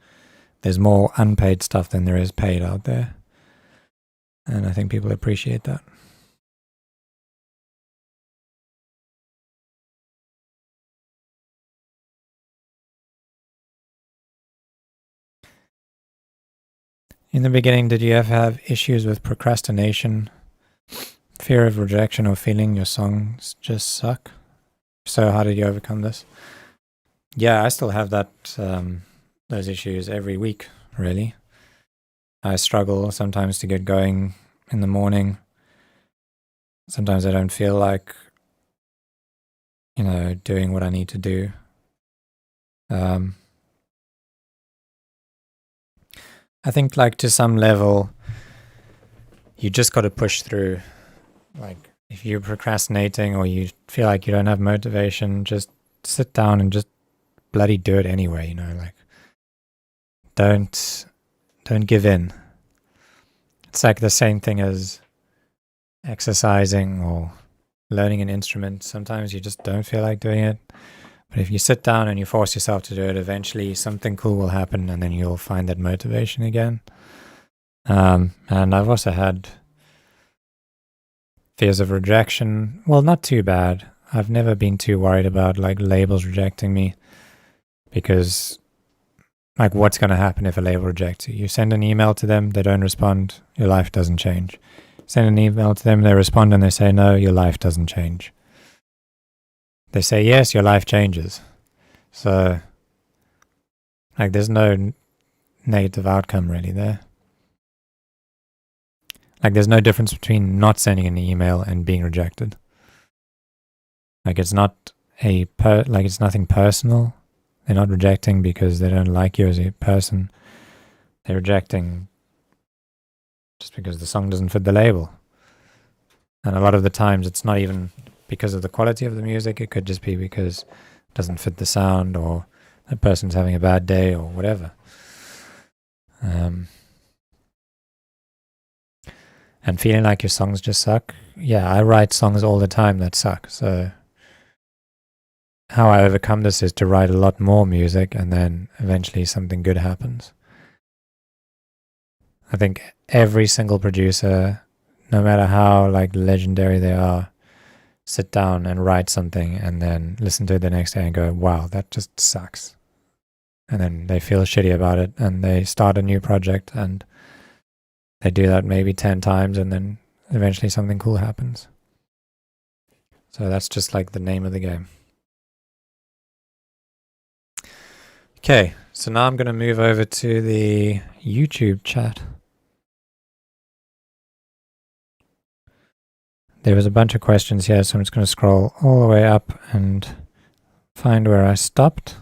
there's more unpaid stuff than there is paid out there. And I think people appreciate that. In the beginning, did you ever have issues with procrastination, fear of rejection, or feeling your songs just suck? So how did you overcome this? Yeah, I still have those issues every week, really. I struggle sometimes to get going in the morning. Sometimes I don't feel like, doing what I need to do. I think, like, to some level, you just got to push through. Like, if you're procrastinating or you feel like you don't have motivation, just sit down and just bloody do it anyway, like, don't give in. It's like the same thing as exercising or learning an instrument. Sometimes you just don't feel like doing it. But if you sit down and you force yourself to do it, eventually something cool will happen and then you'll find that motivation again. And I've also had fears of rejection. Well, not too bad. I've never been too worried about like labels rejecting me because like what's going to happen if a label rejects you? You send an email to them, they don't respond, your life doesn't change. Send an email to them, they respond and they say no, your life doesn't change. They say yes, your life changes. So, like, there's no negative outcome really there. Like, there's no difference between not sending an email and being rejected. Like, it's not it's nothing personal. They're not rejecting because they don't like you as a person. They're rejecting just because the song doesn't fit the label. And a lot of the times it's not even because of the quality of the music. It could just be because it doesn't fit the sound or the person's having a bad day or whatever. And feeling like your songs just suck. Yeah, I write songs all the time that suck. So how I overcome this is to write a lot more music and then eventually something good happens. I think every single producer, no matter how like legendary they are, sit down and write something and then listen to it the next day and go, wow, that just sucks. And then they feel shitty about it and they start a new project and they do that maybe 10 times and then eventually something cool happens. So that's just like the name of the game. Okay, so now I'm going to move over to the YouTube chat. There was a bunch of questions here, so I'm just going to scroll all the way up and find where I stopped.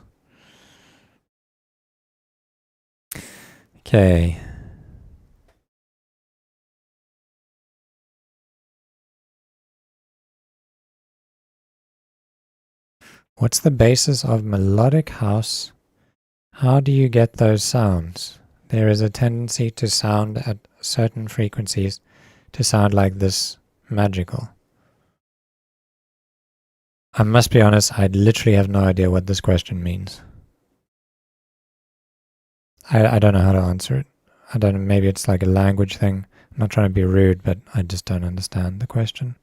Okay. What's the basis of melodic house? How do you get those sounds? There is a tendency to sound at certain frequencies to sound like this magical. I must be honest, I literally have no idea what this question means. I don't know how to answer it. I don't know, maybe it's like a language thing. I'm not trying to be rude, but I just don't understand the question.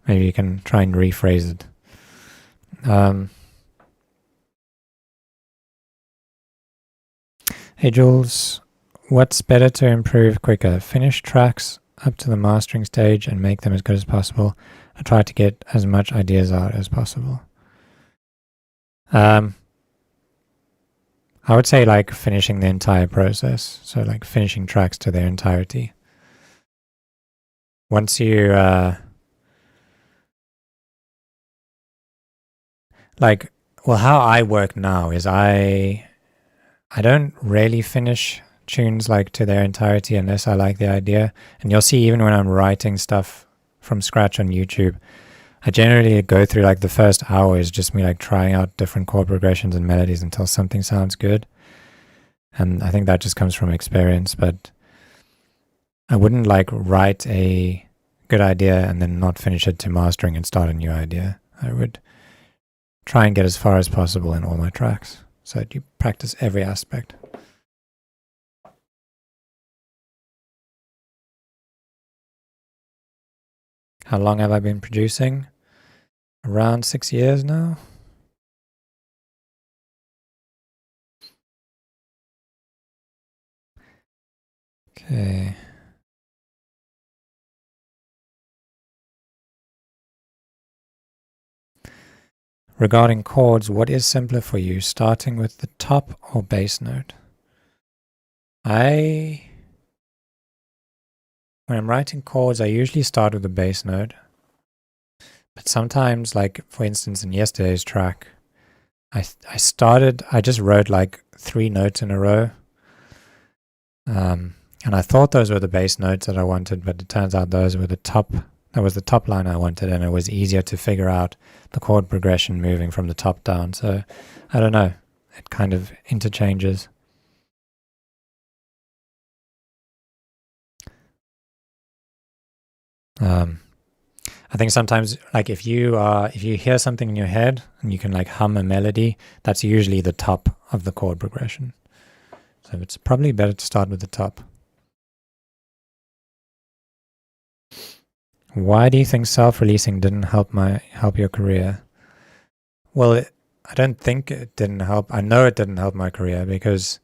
Maybe you can try and rephrase it. Hey Jules, what's better to improve quicker? Finish tracks up to the mastering stage and make them as good as possible. I try to get as much ideas out as possible. I would say like finishing the entire process. So like finishing tracks to their entirety. Once you how I work now is I don't really finish tunes like to their entirety unless I like the idea. And you'll see even when I'm writing stuff from scratch on YouTube, I generally go through like the first hour is just me like trying out different chord progressions and melodies until something sounds good. And I think that just comes from experience, but I wouldn't like write a good idea and then not finish it to mastering and start a new idea. I would try and get as far as possible in all my tracks so that you practice every aspect. How long have I been producing? Around 6 years now. Okay. Regarding chords, what is simpler for you, starting with the top or bass note? When I'm writing chords, I usually start with the bass note. But sometimes, like for instance in yesterday's track, I just wrote like 3 notes in a row. And I thought those were the bass notes that I wanted, but it turns out those were that was the top line I wanted, and it was easier to figure out the chord progression moving from the top down. So I don't know, it kind of interchanges. I think sometimes, like if you hear something in your head and you can like hum a melody, that's usually the top of the chord progression. So it's probably better to start with the top. Why do you think self-releasing didn't help your career? Well, I don't think it didn't help. I know it didn't help my career because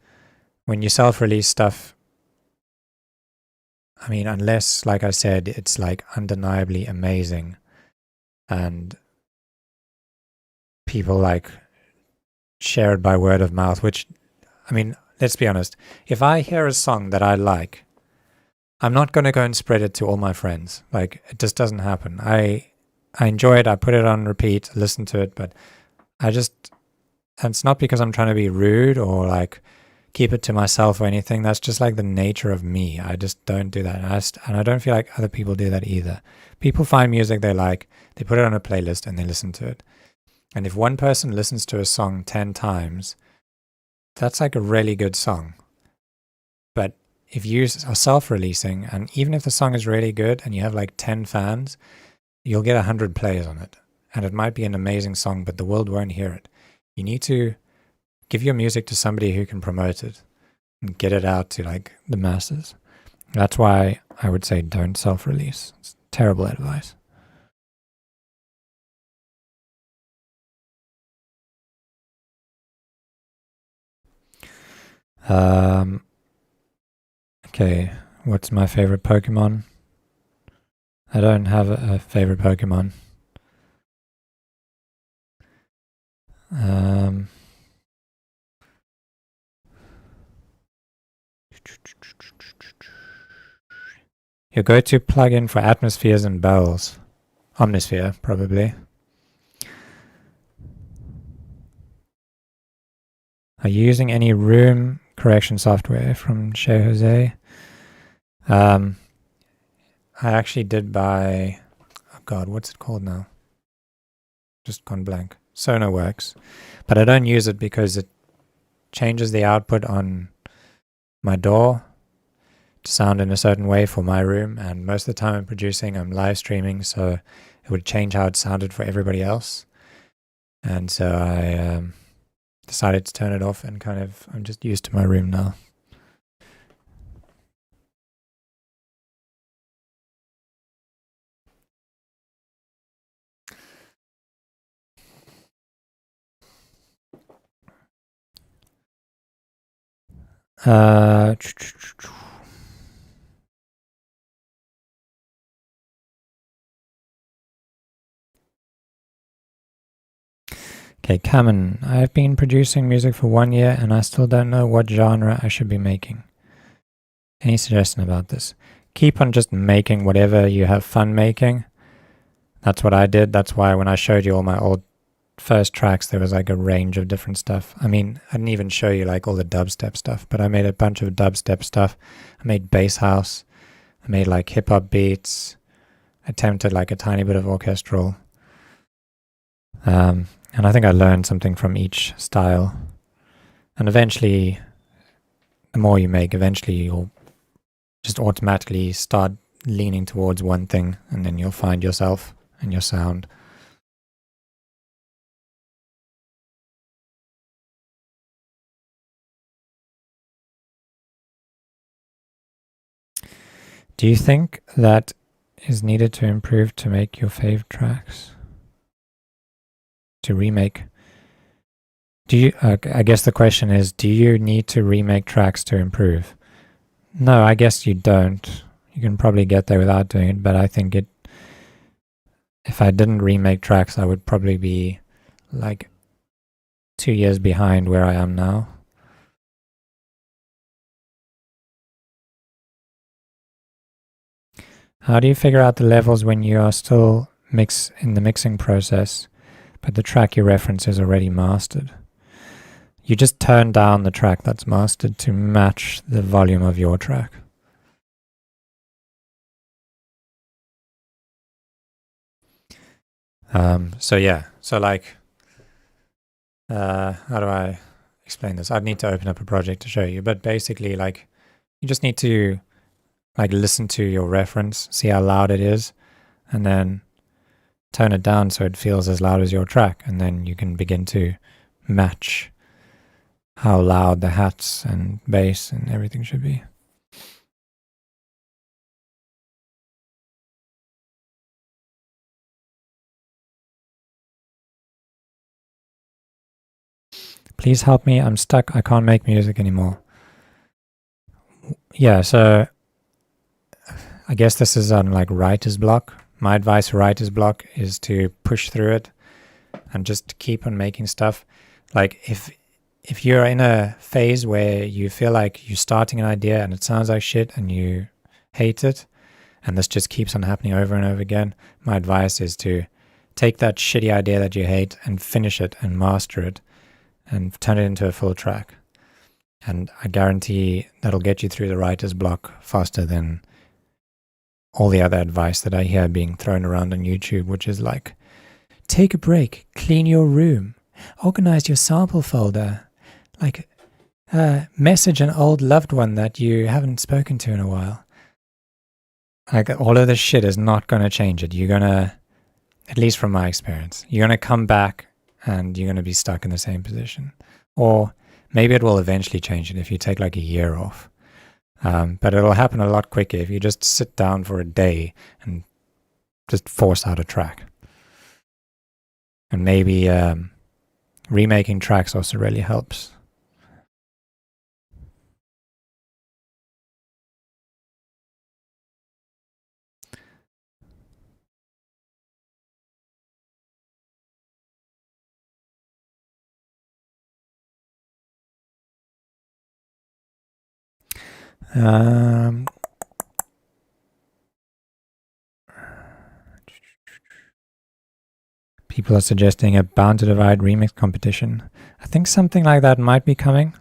when you self-release stuff, I mean, unless, like I said, it's like undeniably amazing and people like share it by word of mouth, which, I mean, let's be honest. If I hear a song that I like, I'm not going to go and spread it to all my friends. Like, it just doesn't happen. I enjoy it. I put it on repeat, listen to it, but and it's not because I'm trying to be rude or like keep it to myself or anything. That's just like the nature of me. I just don't do that. And I don't feel like other people do that either. People find music they like, they put it on a playlist and they listen to it. And if one person listens to a song 10 times, that's like a really good song. But if you are self-releasing, and even if the song is really good and you have like 10 fans, you'll get 100 plays on it. And it might be an amazing song, but the world won't hear it. You need to give your music to somebody who can promote it and get it out to like the masses. That's why I would say don't self-release. It's terrible advice. Okay, what's my favorite Pokemon? I don't have a favorite Pokemon. Your go-to plugin for atmospheres and bells? Omnisphere, probably. Are you using any room correction software from Chez Jose? I actually did buy, oh god, what's it called now? Just gone blank. Sonarworks. But I don't use it because it changes the output on my DAW to sound in a certain way for my room, and most of the time I'm producing, I'm live streaming, so it would change how it sounded for everybody else. And so I decided to turn it off, and kind of I'm just used to my room now. Okay, Cameron, I've been producing music for 1 year and I still don't know what genre I should be making. Any suggestion about this? Keep on just making whatever you have fun making. That's what I did. That's why when I showed you all my old first tracks, there was like a range of different stuff. I mean, I didn't even show you like all the dubstep stuff, but I made a bunch of dubstep stuff. I made bass house. I made like hip hop beats. I attempted like a tiny bit of orchestral. And I think I learned something from each style. And eventually, the more you make, eventually you'll just automatically start leaning towards one thing, and then you'll find yourself and your sound. Do you think that is needed to improve to make your fave tracks? To remake? Do you? I guess the question is, do you need to remake tracks to improve? No, I guess you don't. You can probably get there without doing it, but I think if I didn't remake tracks, I would probably be like 2 years behind where I am now. How do you figure out the levels when you are still in the mixing process, but the track you reference is already mastered? You just turn down the track that's mastered to match the volume of your track. So yeah, so like, how do I explain this? I'd need to open up a project to show you, but basically, like, you just need to like listen to your reference, see how loud it is, and then turn it down so it feels as loud as your track, and then you can begin to match how loud the hats and bass and everything should be. Please help me, I'm stuck, I can't make music anymore. Yeah, so I guess this is on like writer's block. My advice for writer's block is to push through it and just keep on making stuff. Like if you're in a phase where you feel like you're starting an idea and it sounds like shit and you hate it, and this just keeps on happening over and over again, my advice is to take that shitty idea that you hate and finish it and master it and turn it into a full track. And I guarantee that'll get you through the writer's block faster than all the other advice that I hear being thrown around on YouTube, which is like, take a break, clean your room, organize your sample folder, like message an old loved one that you haven't spoken to in a while. Like, all of this shit is not going to change it. You're going to, at least from my experience, you're going to come back and you're going to be stuck in the same position. Or maybe it will eventually change it if you take like a year off. But it'll happen a lot quicker if you just sit down for a day and just force out a track. And maybe remaking tracks also really helps. People are suggesting a Bound to Divide remix competition. I think something like that might be coming.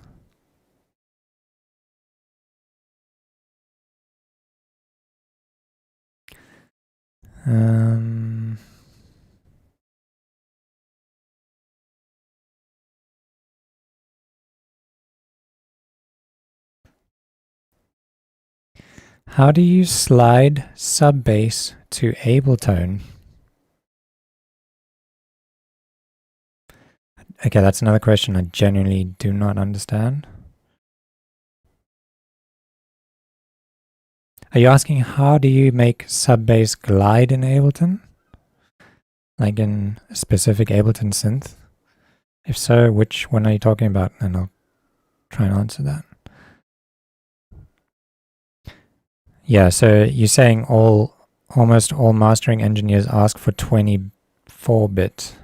How do you slide sub bass to Ableton? Okay, that's another question I genuinely do not understand. Are you asking how do you make sub bass glide in Ableton? Like in a specific Ableton synth? If so, which one are you talking about? And I'll try and answer that. Yeah, so you're saying almost all mastering engineers ask for 24-bit.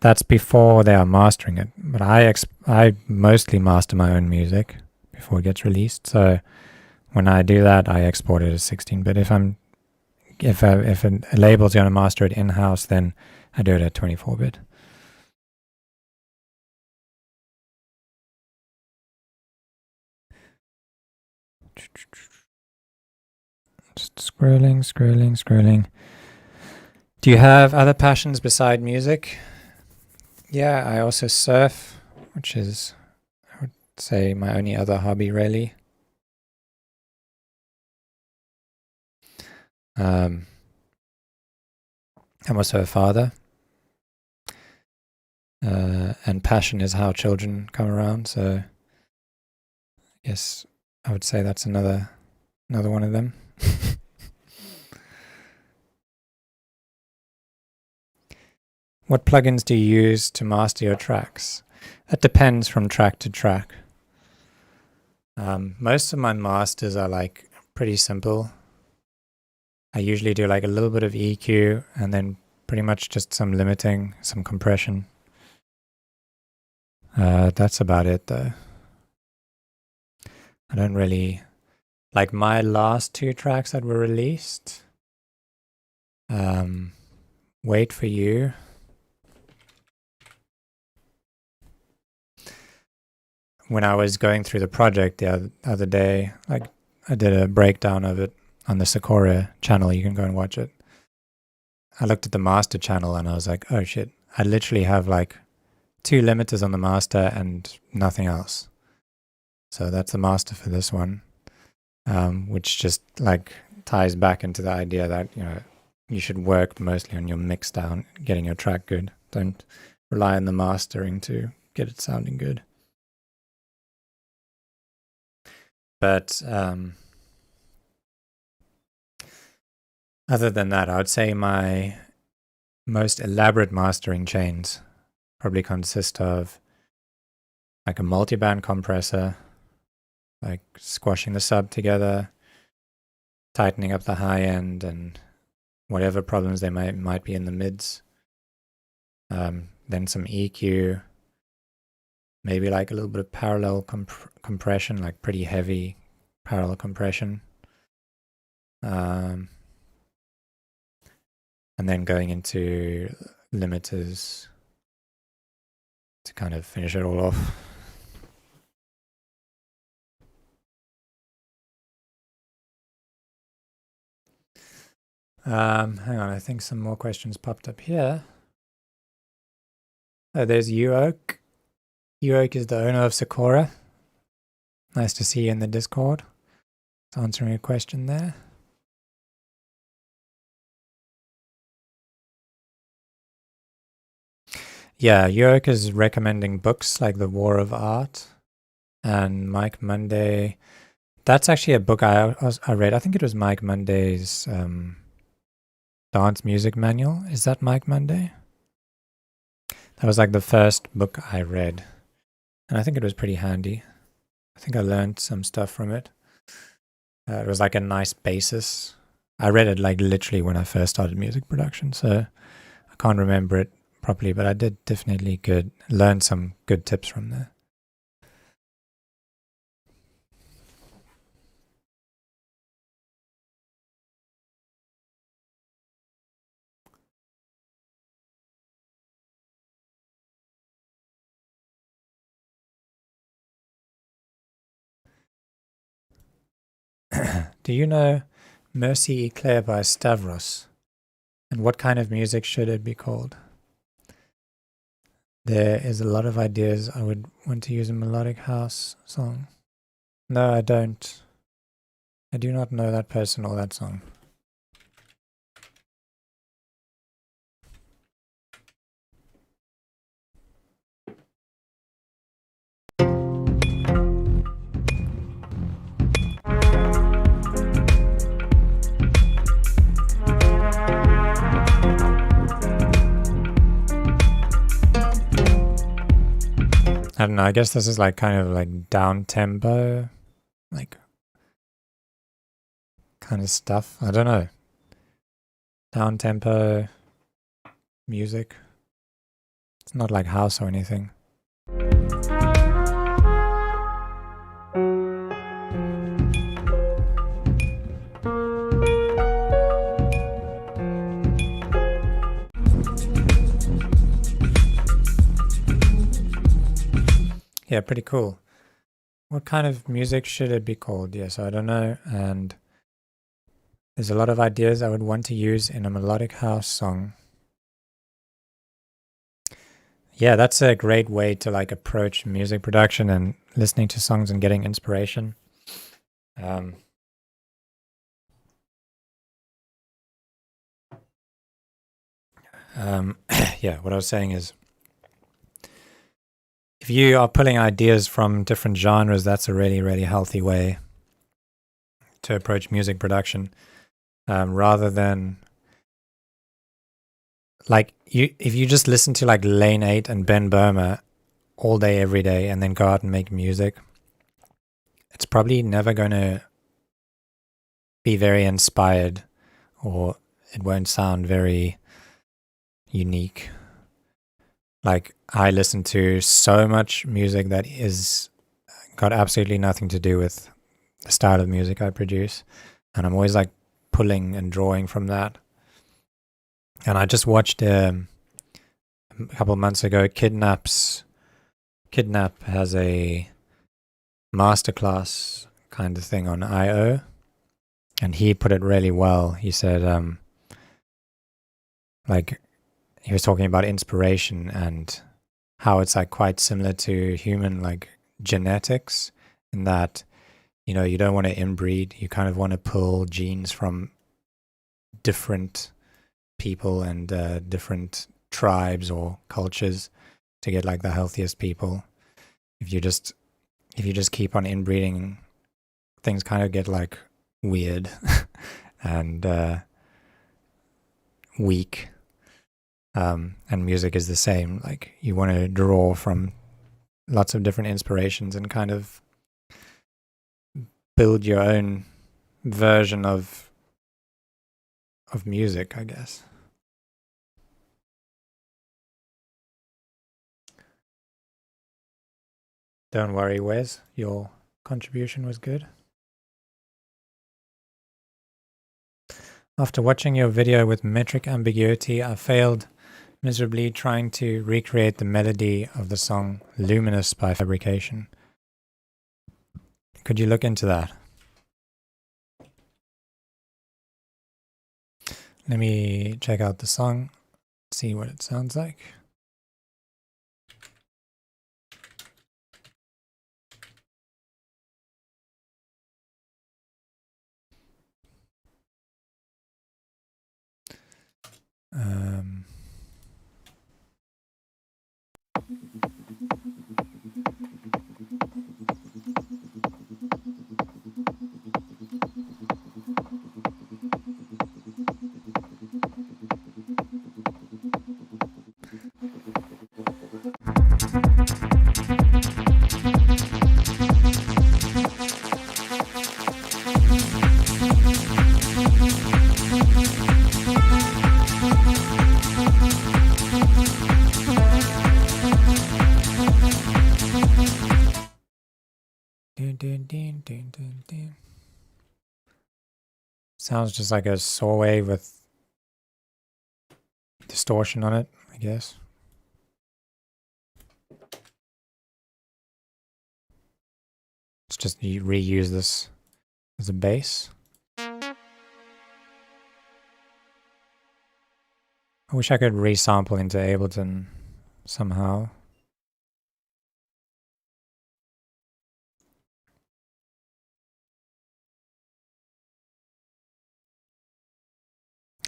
That's before they are mastering it. But I mostly master my own music before it gets released. So when I do that, I export it as 16-bit. If a label's going to master it in-house, then I do it at 24-bit. Just scrolling. Do you have other passions beside music? Yeah, I also surf, which is, I would say, my only other hobby, really. I'm also a father. And passion is how children come around, so yes, I would say that's another one of them. What plugins do you use to master your tracks? That depends from track to track. Most of my masters are like pretty simple. I usually do like a little bit of EQ and then pretty much just some limiting, some compression. That's about it though. I don't really like my last 2 tracks that were released. Wait for You. When I was going through the project the other day, like I did a breakdown of it on the Sakura channel. You can go and watch it. I looked at the master channel and I was like, oh shit, I literally have like 2 limiters on the master and nothing else. So that's the master for this one, which just like ties back into the idea that, you know, you should work mostly on your mix down, getting your track good. Don't rely on the mastering to get it sounding good. But other than that, I would say my most elaborate mastering chains probably consist of like a multiband compressor, like squashing the sub together, tightening up the high end, and whatever problems they might be in the mids. Then some EQ, maybe like a little bit of parallel compression, like pretty heavy parallel compression. And then going into limiters to kind of finish it all off. Hang on, I think some more questions popped up here. Oh, there's Uoak. Uoak is the owner of Sakura. Nice to see you in the Discord. It's answering a question there. Yeah, Uoak is recommending books like The War of Art and Mike Monday. That's actually a book I read. I think it was Mike Monday's Dance Music Manual. Is that Mike Monday? That was like the first book I read. And I think it was pretty handy. I think I learned some stuff from it. It was like a nice basis. I read it like literally when I first started music production, so I can't remember it properly, but I did definitely learn some good tips from there. Do you know Mercy Eclair by Stavros? And what kind of music should it be called? There is a lot of ideas. I would want to use a melodic house song. No, I don't. I do not know that person or that song. I don't know, I guess this is like kind of like down tempo, like kind of stuff. I don't know. Down tempo music. It's not like house or anything. Yeah, pretty cool. What kind of music should it be called? Yes, I don't know. And there's a lot of ideas I would want to use in a melodic house song. Yeah, that's a great way to like approach music production and listening to songs and getting inspiration. Yeah, what I was saying is, if you are pulling ideas from different genres, that's a really, really healthy way to approach music production. Rather than like if you just listen to like Lane 8 and Ben Burma all day, every day, and then go out and make music, it's probably never going to be very inspired, or it won't sound very unique. Like, I listen to so much music that is got absolutely nothing to do with the style of music I produce, and I'm always like pulling and drawing from that. And I just watched a couple of months ago, Kidnap has a masterclass kind of thing on IO, and he put it really well. He said, like, he was talking about inspiration and how it's like quite similar to human like genetics, in that, you know, you don't want to inbreed. You kind of want to pull genes from different people and different tribes or cultures to get like the healthiest people. If you just keep on inbreeding, things kind of get like weird and weak. And music is the same. Like, you want to draw from lots of different inspirations and kind of build your own version of music, I guess. Don't worry, Wes. Your contribution was good. After watching your video with metric ambiguity, I failed miserably trying to recreate the melody of the song Luminous by Fabrication. Could you look into that? Let me check out the song, see what it sounds like. Sounds just like a saw wave with distortion on it, I guess. Let's just reuse this as a bass. I wish I could resample into Ableton somehow.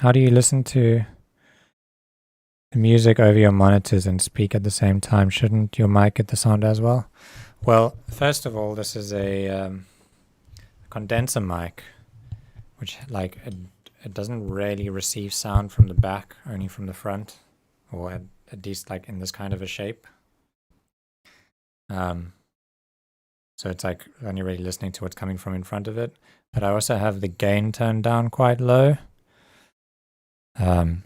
How do you listen to the music over your monitors and speak at the same time? Shouldn't your mic get the sound as well? Well, first of all, this is a condenser mic, which like it doesn't really receive sound from the back, only from the front, or at least like in this kind of a shape. So it's like only really listening to what's coming from in front of it. But I also have the gain turned down quite low.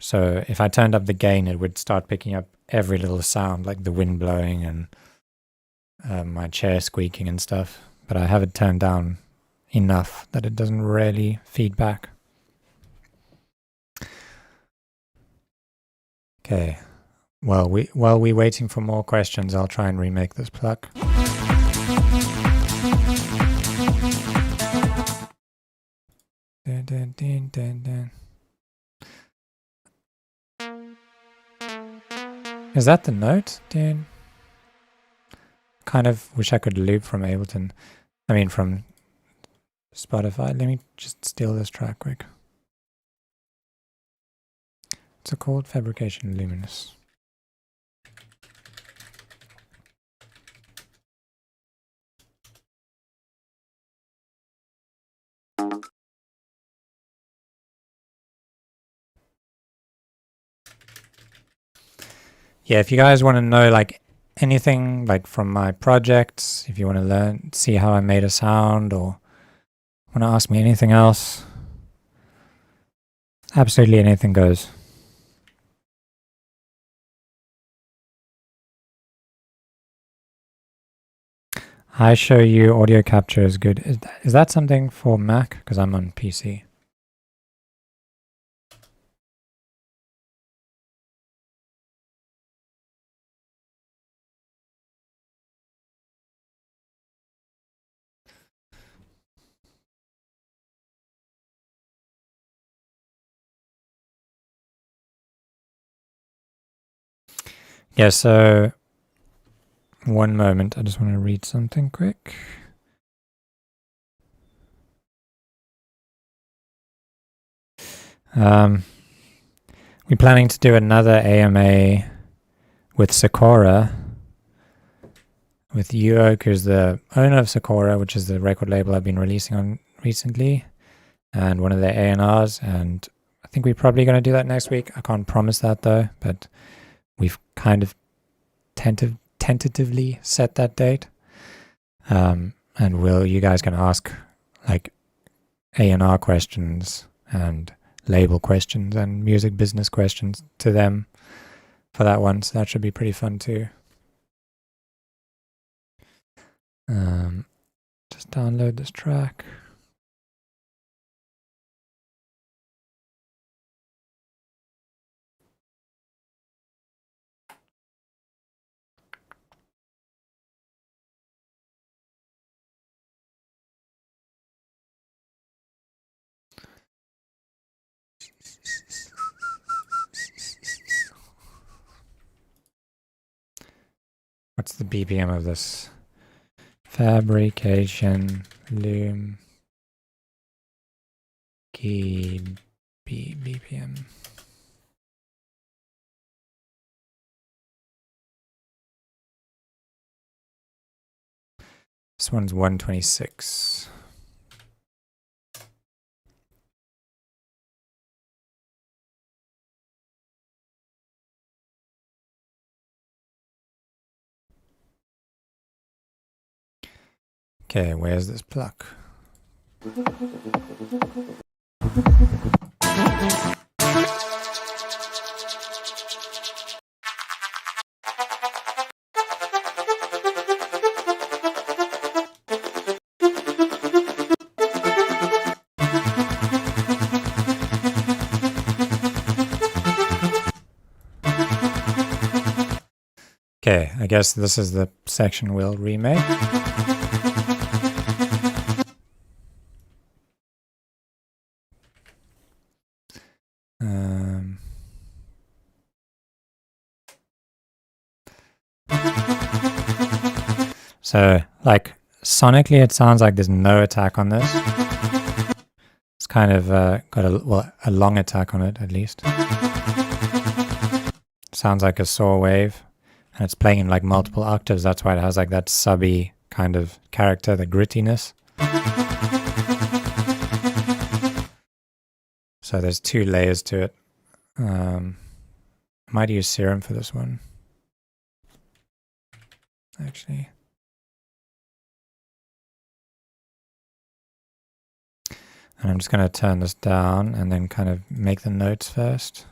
So if I turned up the gain, it would start picking up every little sound, like the wind blowing and my chair squeaking and stuff. But I have it turned down enough that it doesn't really feed back. Okay. Well, while we're waiting for more questions, I'll try and remake this pluck. Dun, dun, dun, dun, dun. Is that the note, Dan? Kind of wish I could loop from Ableton. I mean, from Spotify. Let me just steal this track quick. It's called Fabrication Luminous. Yeah, if you guys want to know like anything like from my projects, if you want to see how I made a sound, or want to ask me anything else, absolutely anything goes. I show you audio capture is good. Is that something for Mac? Because I'm on PC. Yeah, so one moment, I just want to read something quick. We're planning to do another AMA with Sakura, with Yuok, who's the owner of Sakura, which is the record label I've been releasing on recently, and one of their A&Rs, and I think we're probably going to do that next week. I can't promise that though, but we've kind of tentatively set that date. And you guys can ask like A&R questions and label questions and music business questions to them for that one, so that should be pretty fun too. Just download this track. What's the BPM of this? Fabrication Loom key BPM. This one's 126. Okay, where's this pluck? Okay, I guess this is the section we'll remake. So, like, sonically it sounds like there's no attack on this. It's kind of got a long attack on it, at least. Sounds like a saw wave, and it's playing in like multiple octaves. That's why it has like that subby kind of character, the grittiness. So there's two layers to it. I might use Serum for this one, actually. And I'm just going to turn this down and then kind of make the notes first.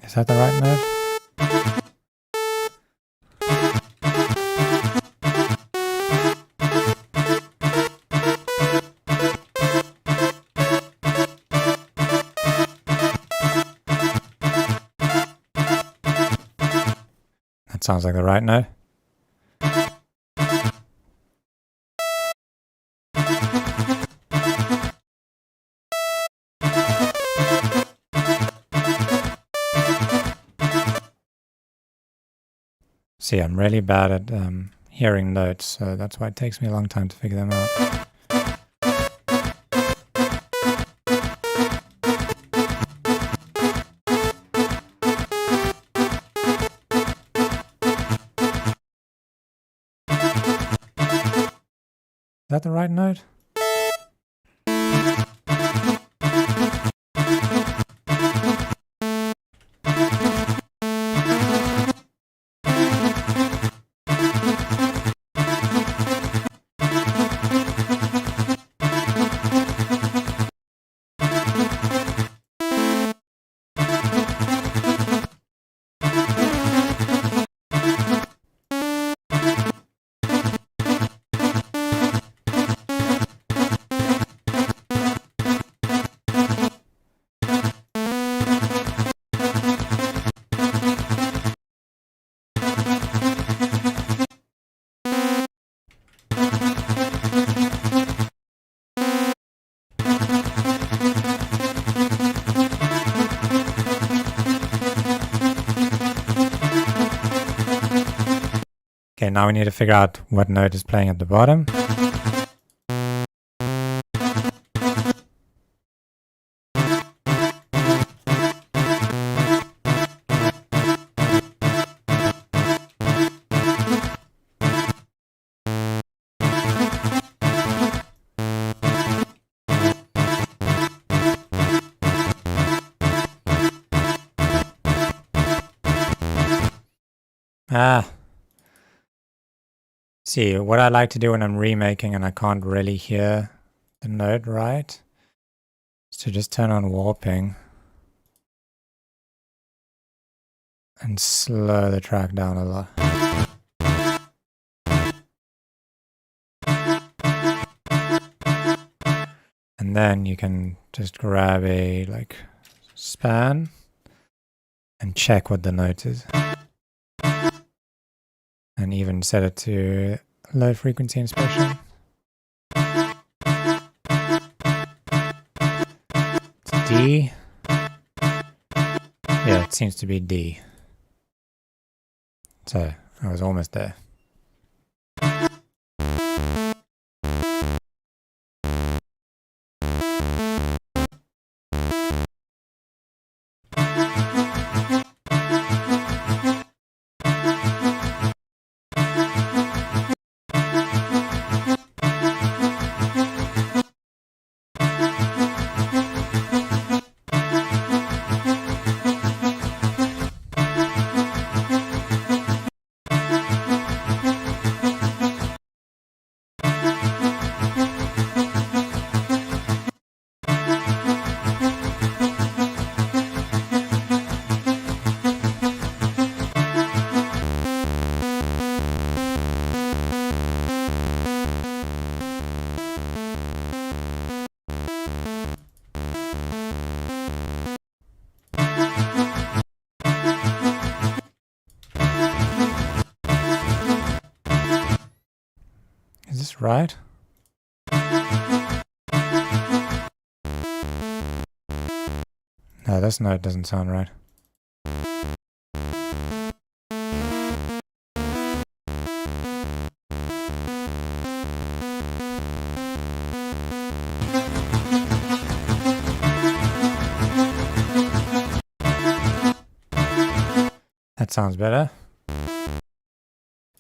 Is that the right note? That sounds like the right note. See, I'm really bad at hearing notes, so that's why it takes me a long time to figure them out. Is that the right note? Okay, now we need to figure out what note is playing at the bottom. See, what I like to do when I'm remaking and I can't really hear the note right is to just turn on warping and slow the track down a lot. And then you can just grab a like span and check what the note is. And even set it to low frequency inspection. It's D. Yeah, it seems to be D. So I was almost there. Is this right? No, this note doesn't sound right. That sounds better.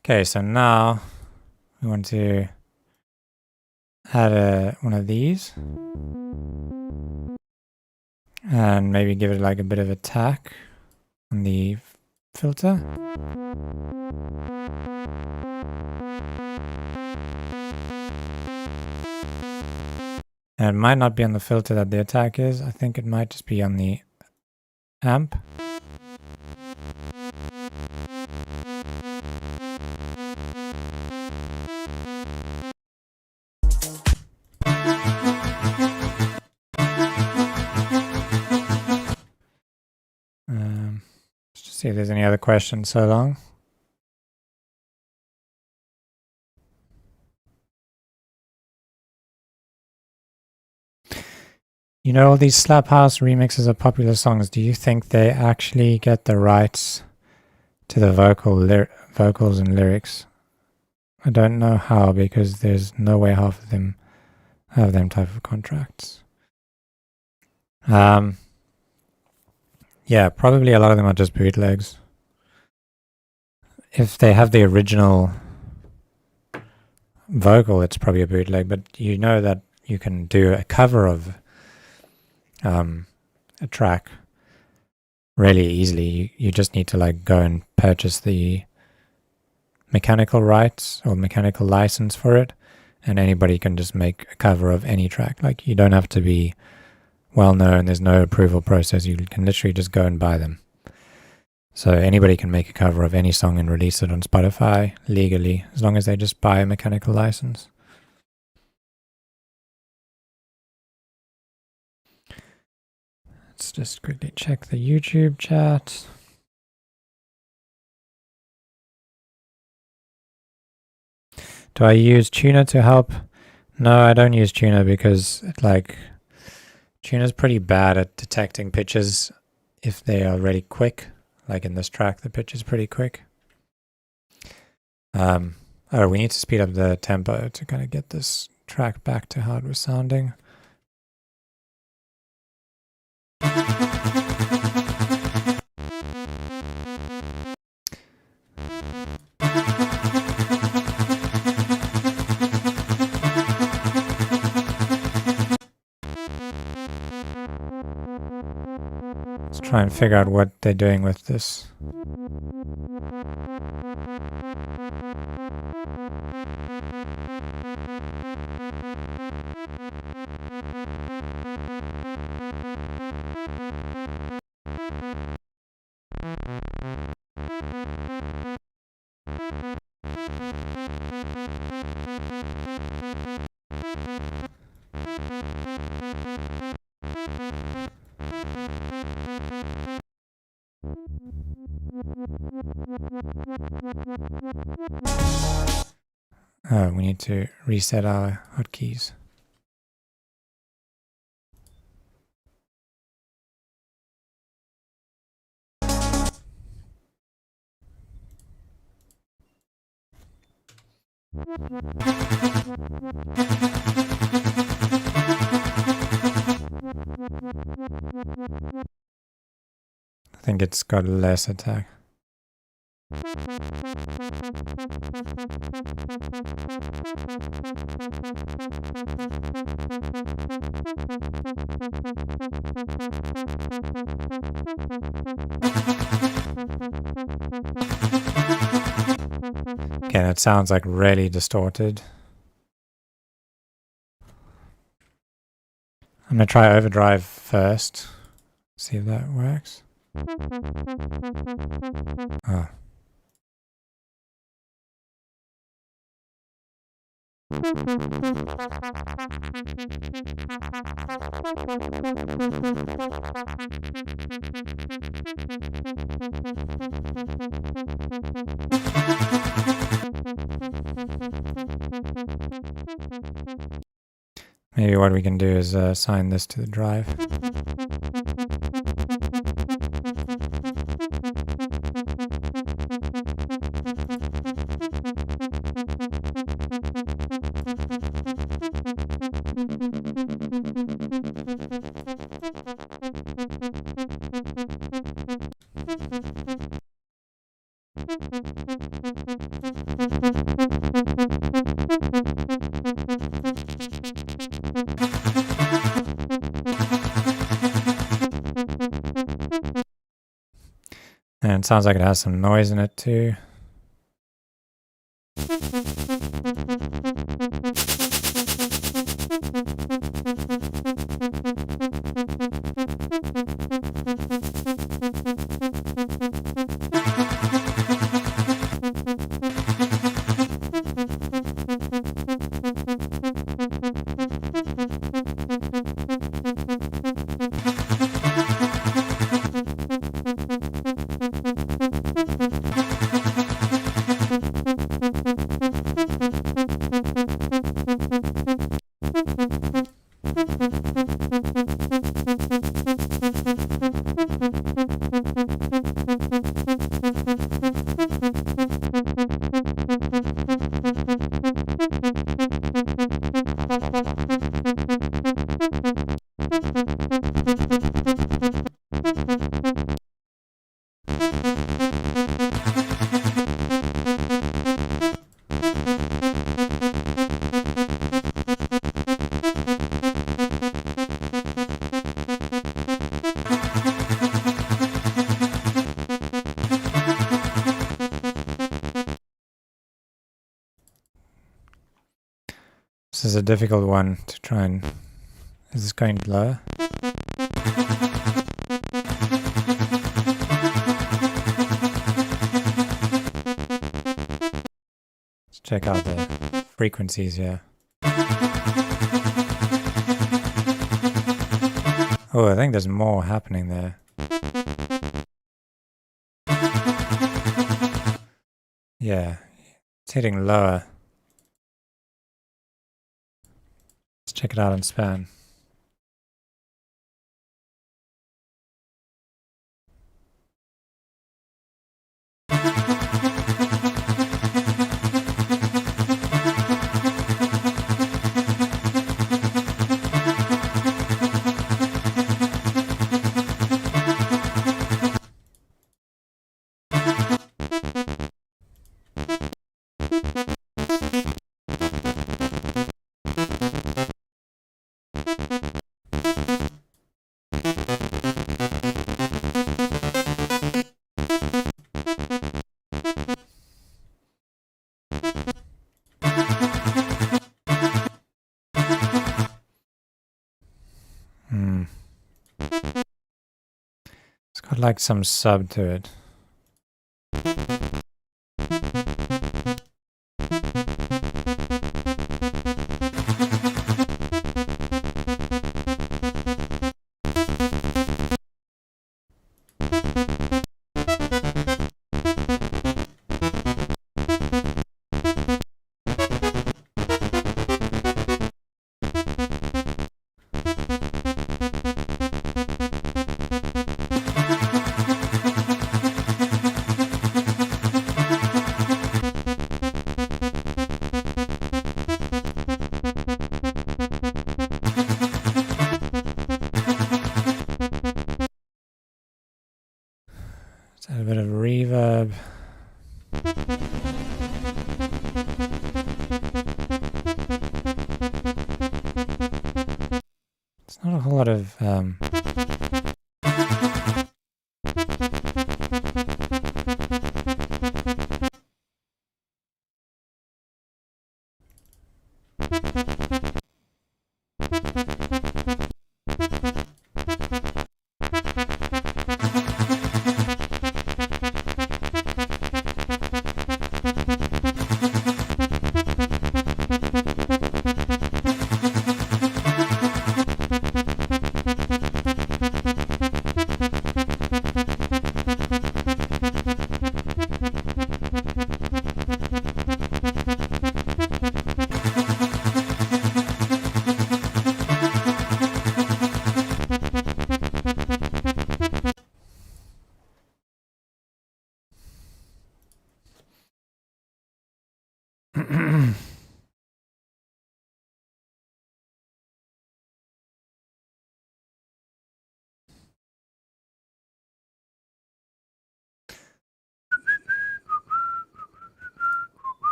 Okay, so now we want to add one of these and maybe give it like a bit of a tack on the filter. And it might not be on the filter that the attack is. I think it might just be on the amp. Let's just see if there's any other questions so long. You know, all these Slap House remixes of popular songs, do you think they actually get the rights to the vocals and lyrics. I don't know how, because there's no way half of them have them type of contracts. Yeah, probably a lot of them are just bootlegs. If they have the original vocal, it's probably a bootleg, but you know that you can do a cover of a track really easily. You just need to like go and purchase the mechanical rights or mechanical license for it, and anybody can just make a cover of any track. Like, you don't have to be well known, there's no approval process, you can literally just go and buy them. So anybody can make a cover of any song and release it on Spotify legally, as long as they just buy a mechanical license. Let's just quickly check the YouTube chat. Do I use Tuner to help? No, I don't use Tuner because Tuner's pretty bad at detecting pitches if they are really quick. Like in this track, the pitch is pretty quick. We need to speed up the tempo to kind of get this track back to how it was sounding. Let's try and figure out what they're doing with this. Oh, we need to reset our hotkeys. I think it's got less attack. Again, it sounds like really distorted. I'm going to try overdrive first. See if that works. Oh. Maybe what we can do is assign this to the drive. And it sounds like it has some noise in it too. This is a difficult one to try and... Is this going lower? Let's check out the frequencies here. Oh, I think there's more happening there. Yeah, it's hitting lower. Let's check it out in span. It's got like some sub to it. Let's add a bit of reverb. It's not a whole lot of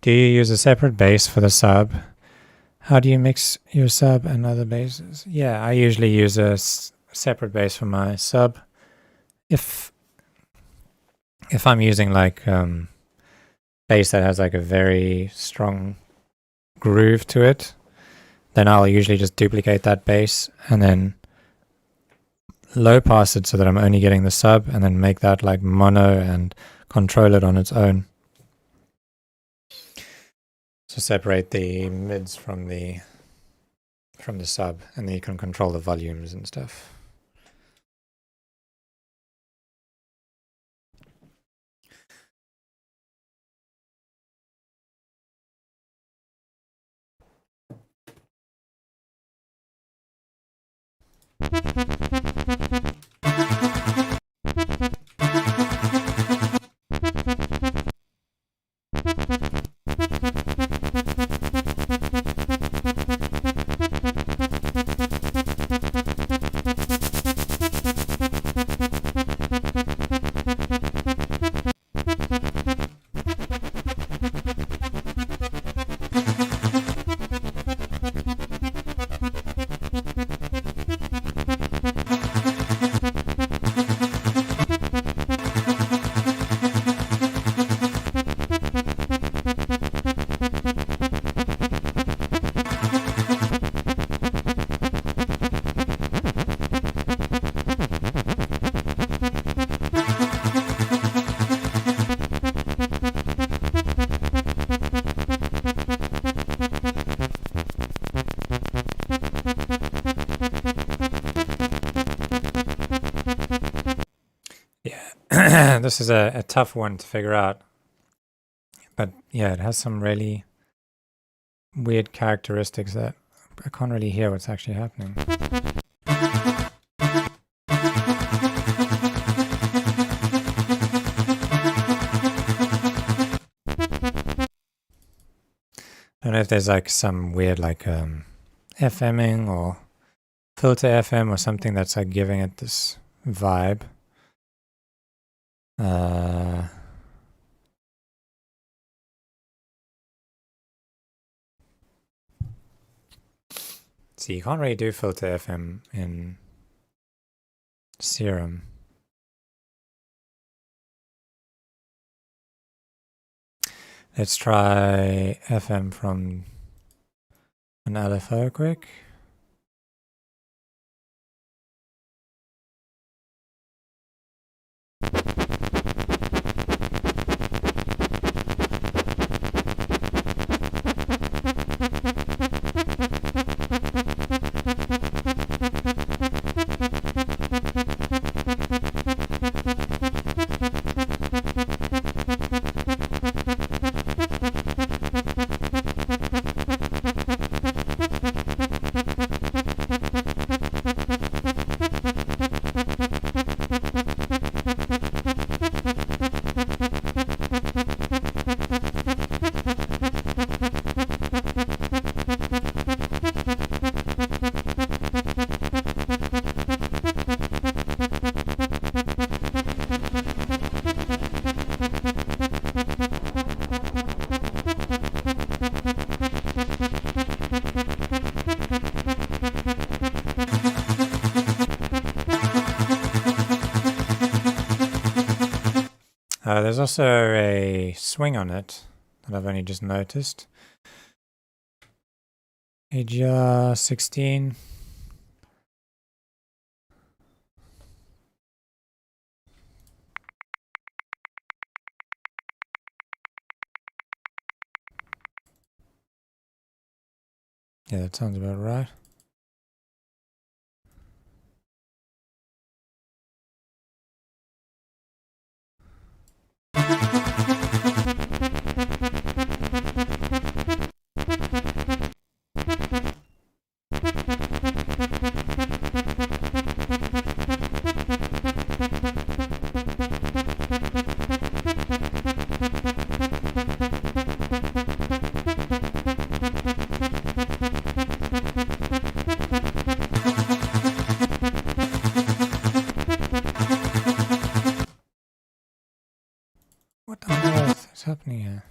Do you use a separate bass for the sub? How do you mix your sub and other basses? Yeah, I usually use a separate bass for my sub. If I'm using like bass that has like a very strong groove to it, then I'll usually just duplicate that bass and then low pass it so that I'm only getting the sub, and then make that like mono and control it on its own. So separate the mids from the sub, and then you can control the volumes and stuff. this is a tough one to figure out. But yeah, it has some really weird characteristics that I can't really hear what's actually happening. I don't know if there's like some weird like FMing or filter FM or something that's like giving it this vibe. See, you can't really do filter FM in Serum. Let's try FM from an LFO quick. There's also a swing on it that I've only just noticed. AGR 16. Yeah, that sounds about right. What on earth is happening here?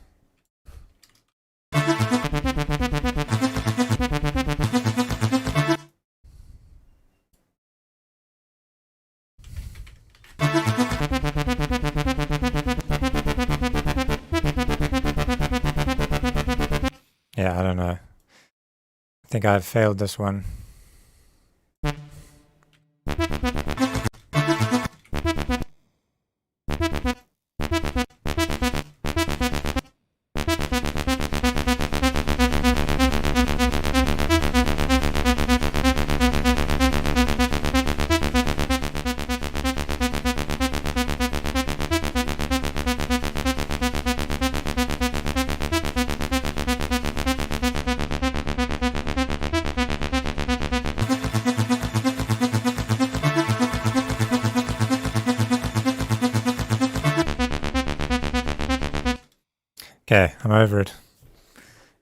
Yeah, I don't know. I think I've failed this one. Okay, I'm over it.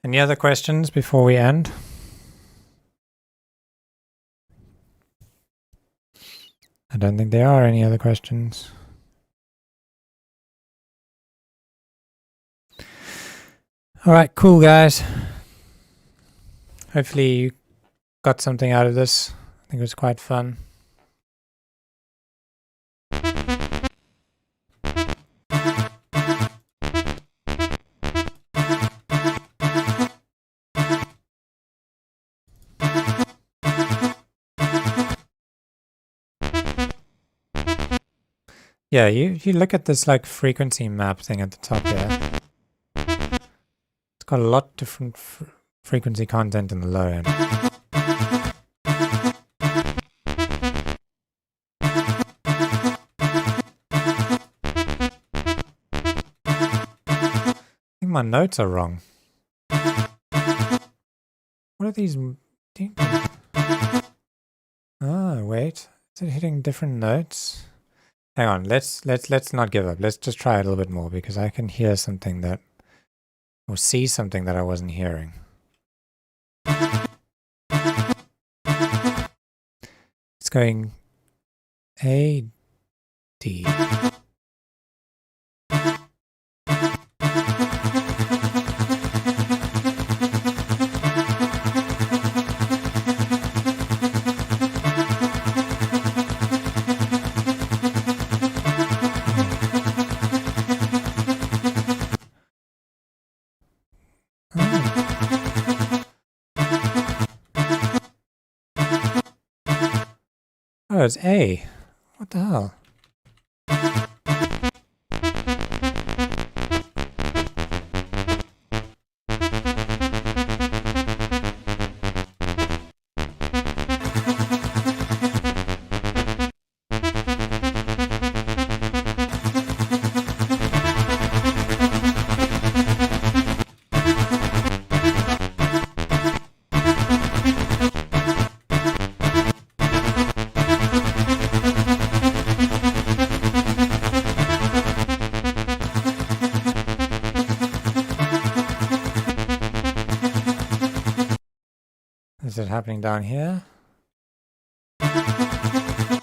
Any other questions before we end? I don't think there are any other questions. All right, cool, guys. Hopefully you got something out of this. I think it was quite fun. Yeah, you look at this like frequency map thing at the top there. It's got a lot different frequency content in the low end. my notes are wrong. What are these? Oh, wait. Is it hitting different notes? Hang on. Let's not give up. Let's just try it a little bit more because I can hear something that, or see something that I wasn't hearing. It's going A, D. Oh, it's A. What the hell? Is it happening down here? Let's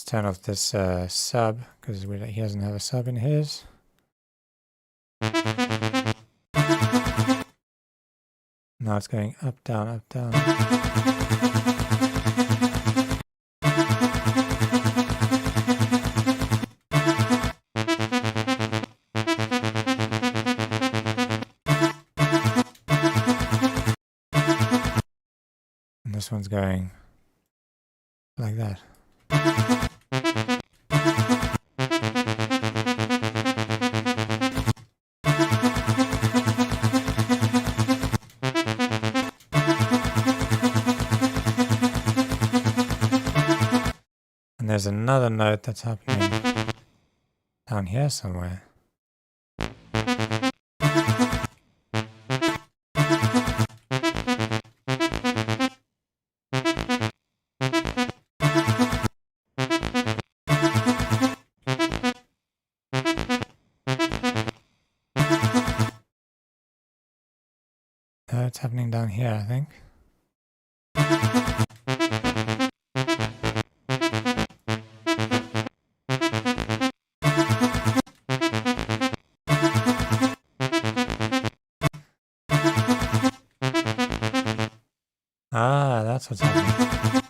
turn off this sub because he doesn't have a sub in his. Now it's going up, down, up, down. This one's going like that. And there's another note that's happening down here somewhere. It's happening down here, I think. Ah, that's what's happening.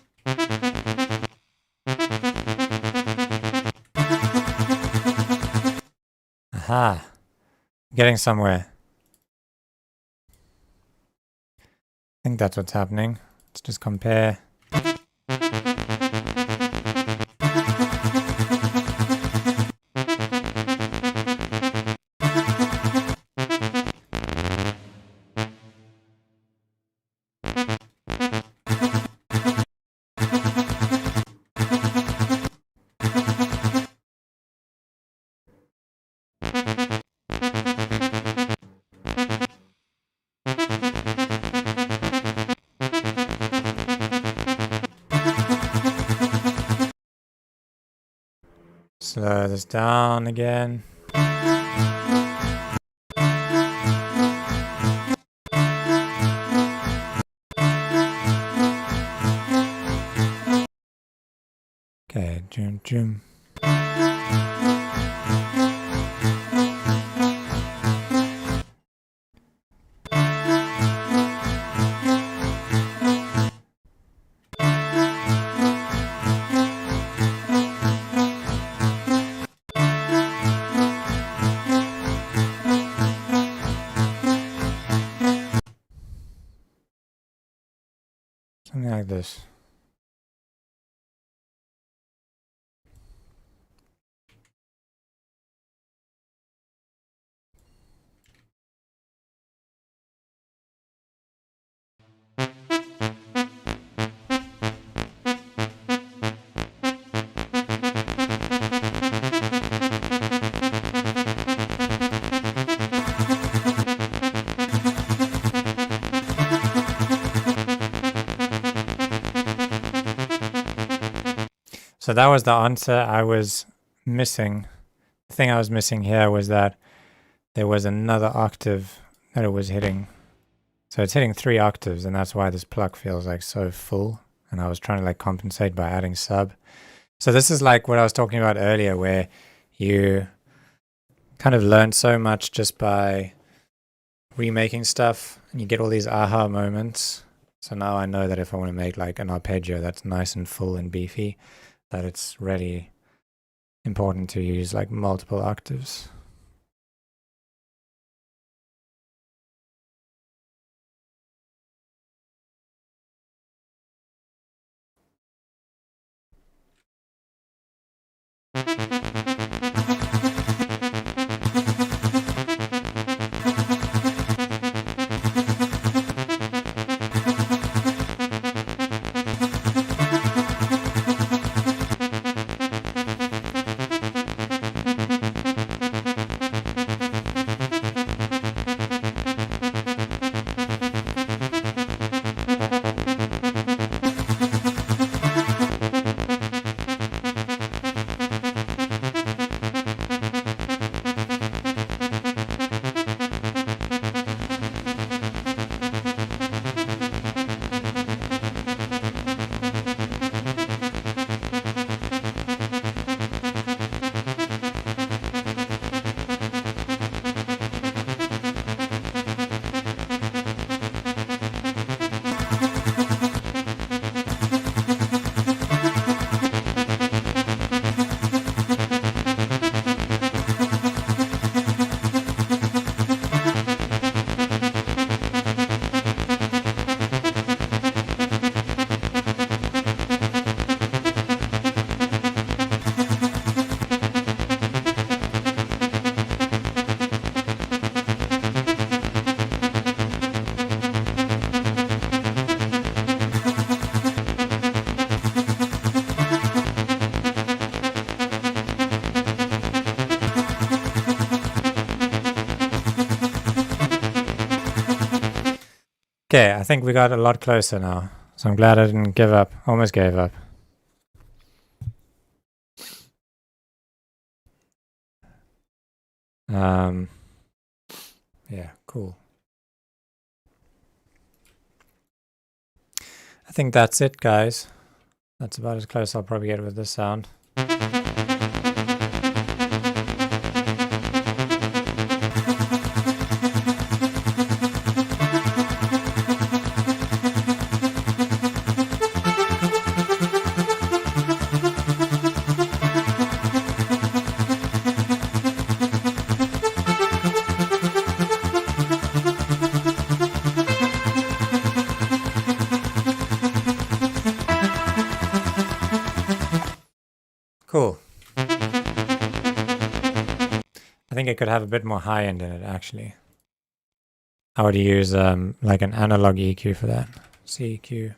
Aha. Getting somewhere. I think that's what's happening. Let's just compare. Slow this down again. Okay, zoom. Something like this. So that was the answer I was missing. The thing I was missing here was that there was another octave that it was hitting. So it's hitting 3 octaves, and that's why this pluck feels like so full. And I was trying to like compensate by adding sub. So this is like what I was talking about earlier, where you kind of learn so much just by remaking stuff, and you get all these aha moments. So now I know that if I want to make like an arpeggio that's nice and full and beefy, that it's really important to use like multiple octaves. Okay, I think we got a lot closer now. So I'm glad I didn't give up. Almost gave up. Yeah, cool. I think that's it, guys. That's about as close I'll probably get with this sound. Cool. I think it could have a bit more high end in it, actually. I would use like an analog EQ for that. CEQ.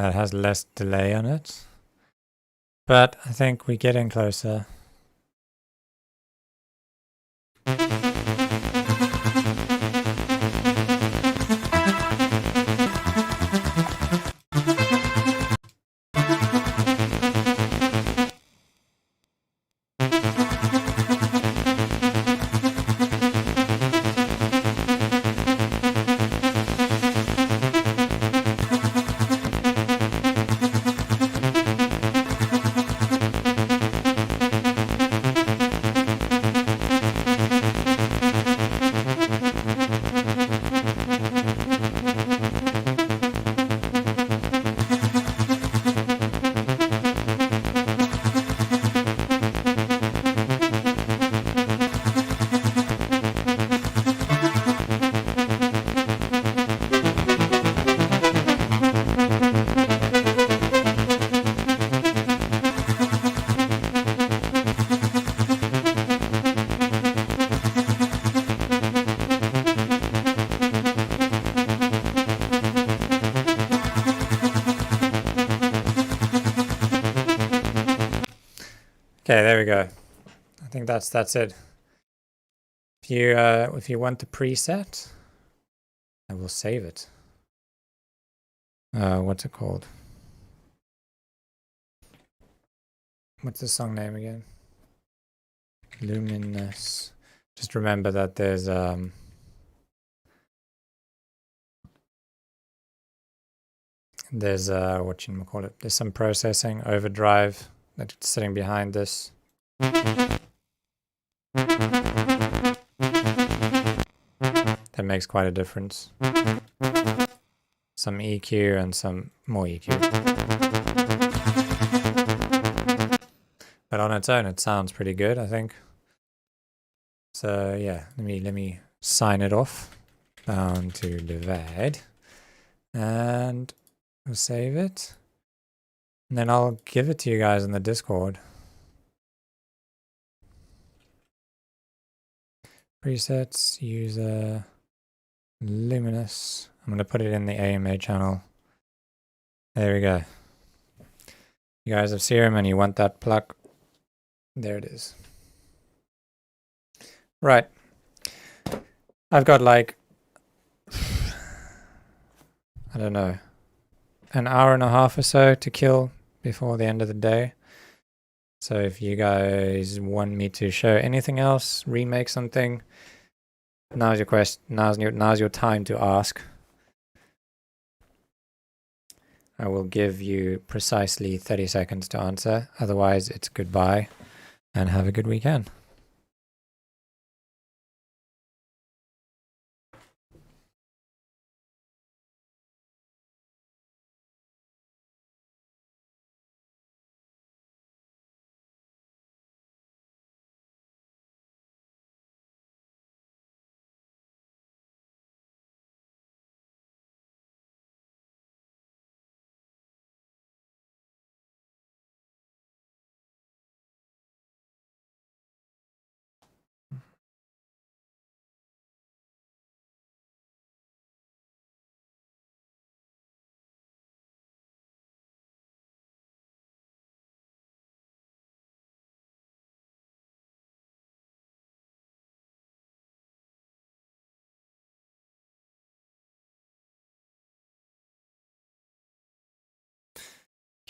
It has less delay on it, but I think we're getting closer. Okay, there we go. I think that's it. If you want the preset, I will save it. What's it called? What's the song name again? Luminous. Just remember that there's whatchamacallit, there's some processing overdrive that's sitting behind this. That makes quite a difference. Some EQ and some more EQ. But on its own, it sounds pretty good, I think. So yeah, let me sign it off. Bound to divide. And we'll save it. And then I'll give it to you guys in the Discord. Presets, user, Luminous. I'm going to put it in the AMA channel. There we go. You guys have Serum and you want that plug. There it is. Right. I've got like, I don't know, an hour and a half or so to kill before the end of the day. So if you guys want me to show anything else, remake something, now's your question. Now's your time to ask. I will give you precisely 30 seconds to answer. Otherwise, it's goodbye and have a good weekend.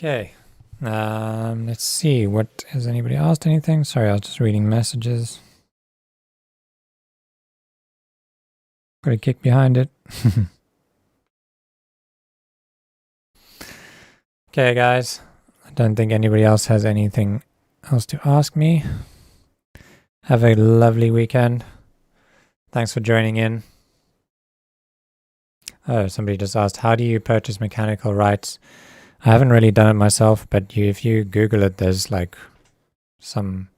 Okay, let's see. What has anybody asked anything? Sorry, I was just reading messages. Got a kick behind it. Okay, guys. I don't think anybody else has anything else to ask me. Have a lovely weekend. Thanks for joining in. Oh, somebody just asked, how do you purchase mechanical rights? I haven't really done it myself, but if you Google it, there's like some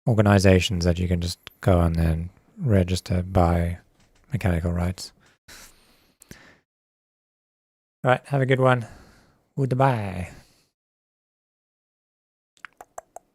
organizations that you can just go on there and register, buy mechanical rights. All right, have a good one. Goodbye.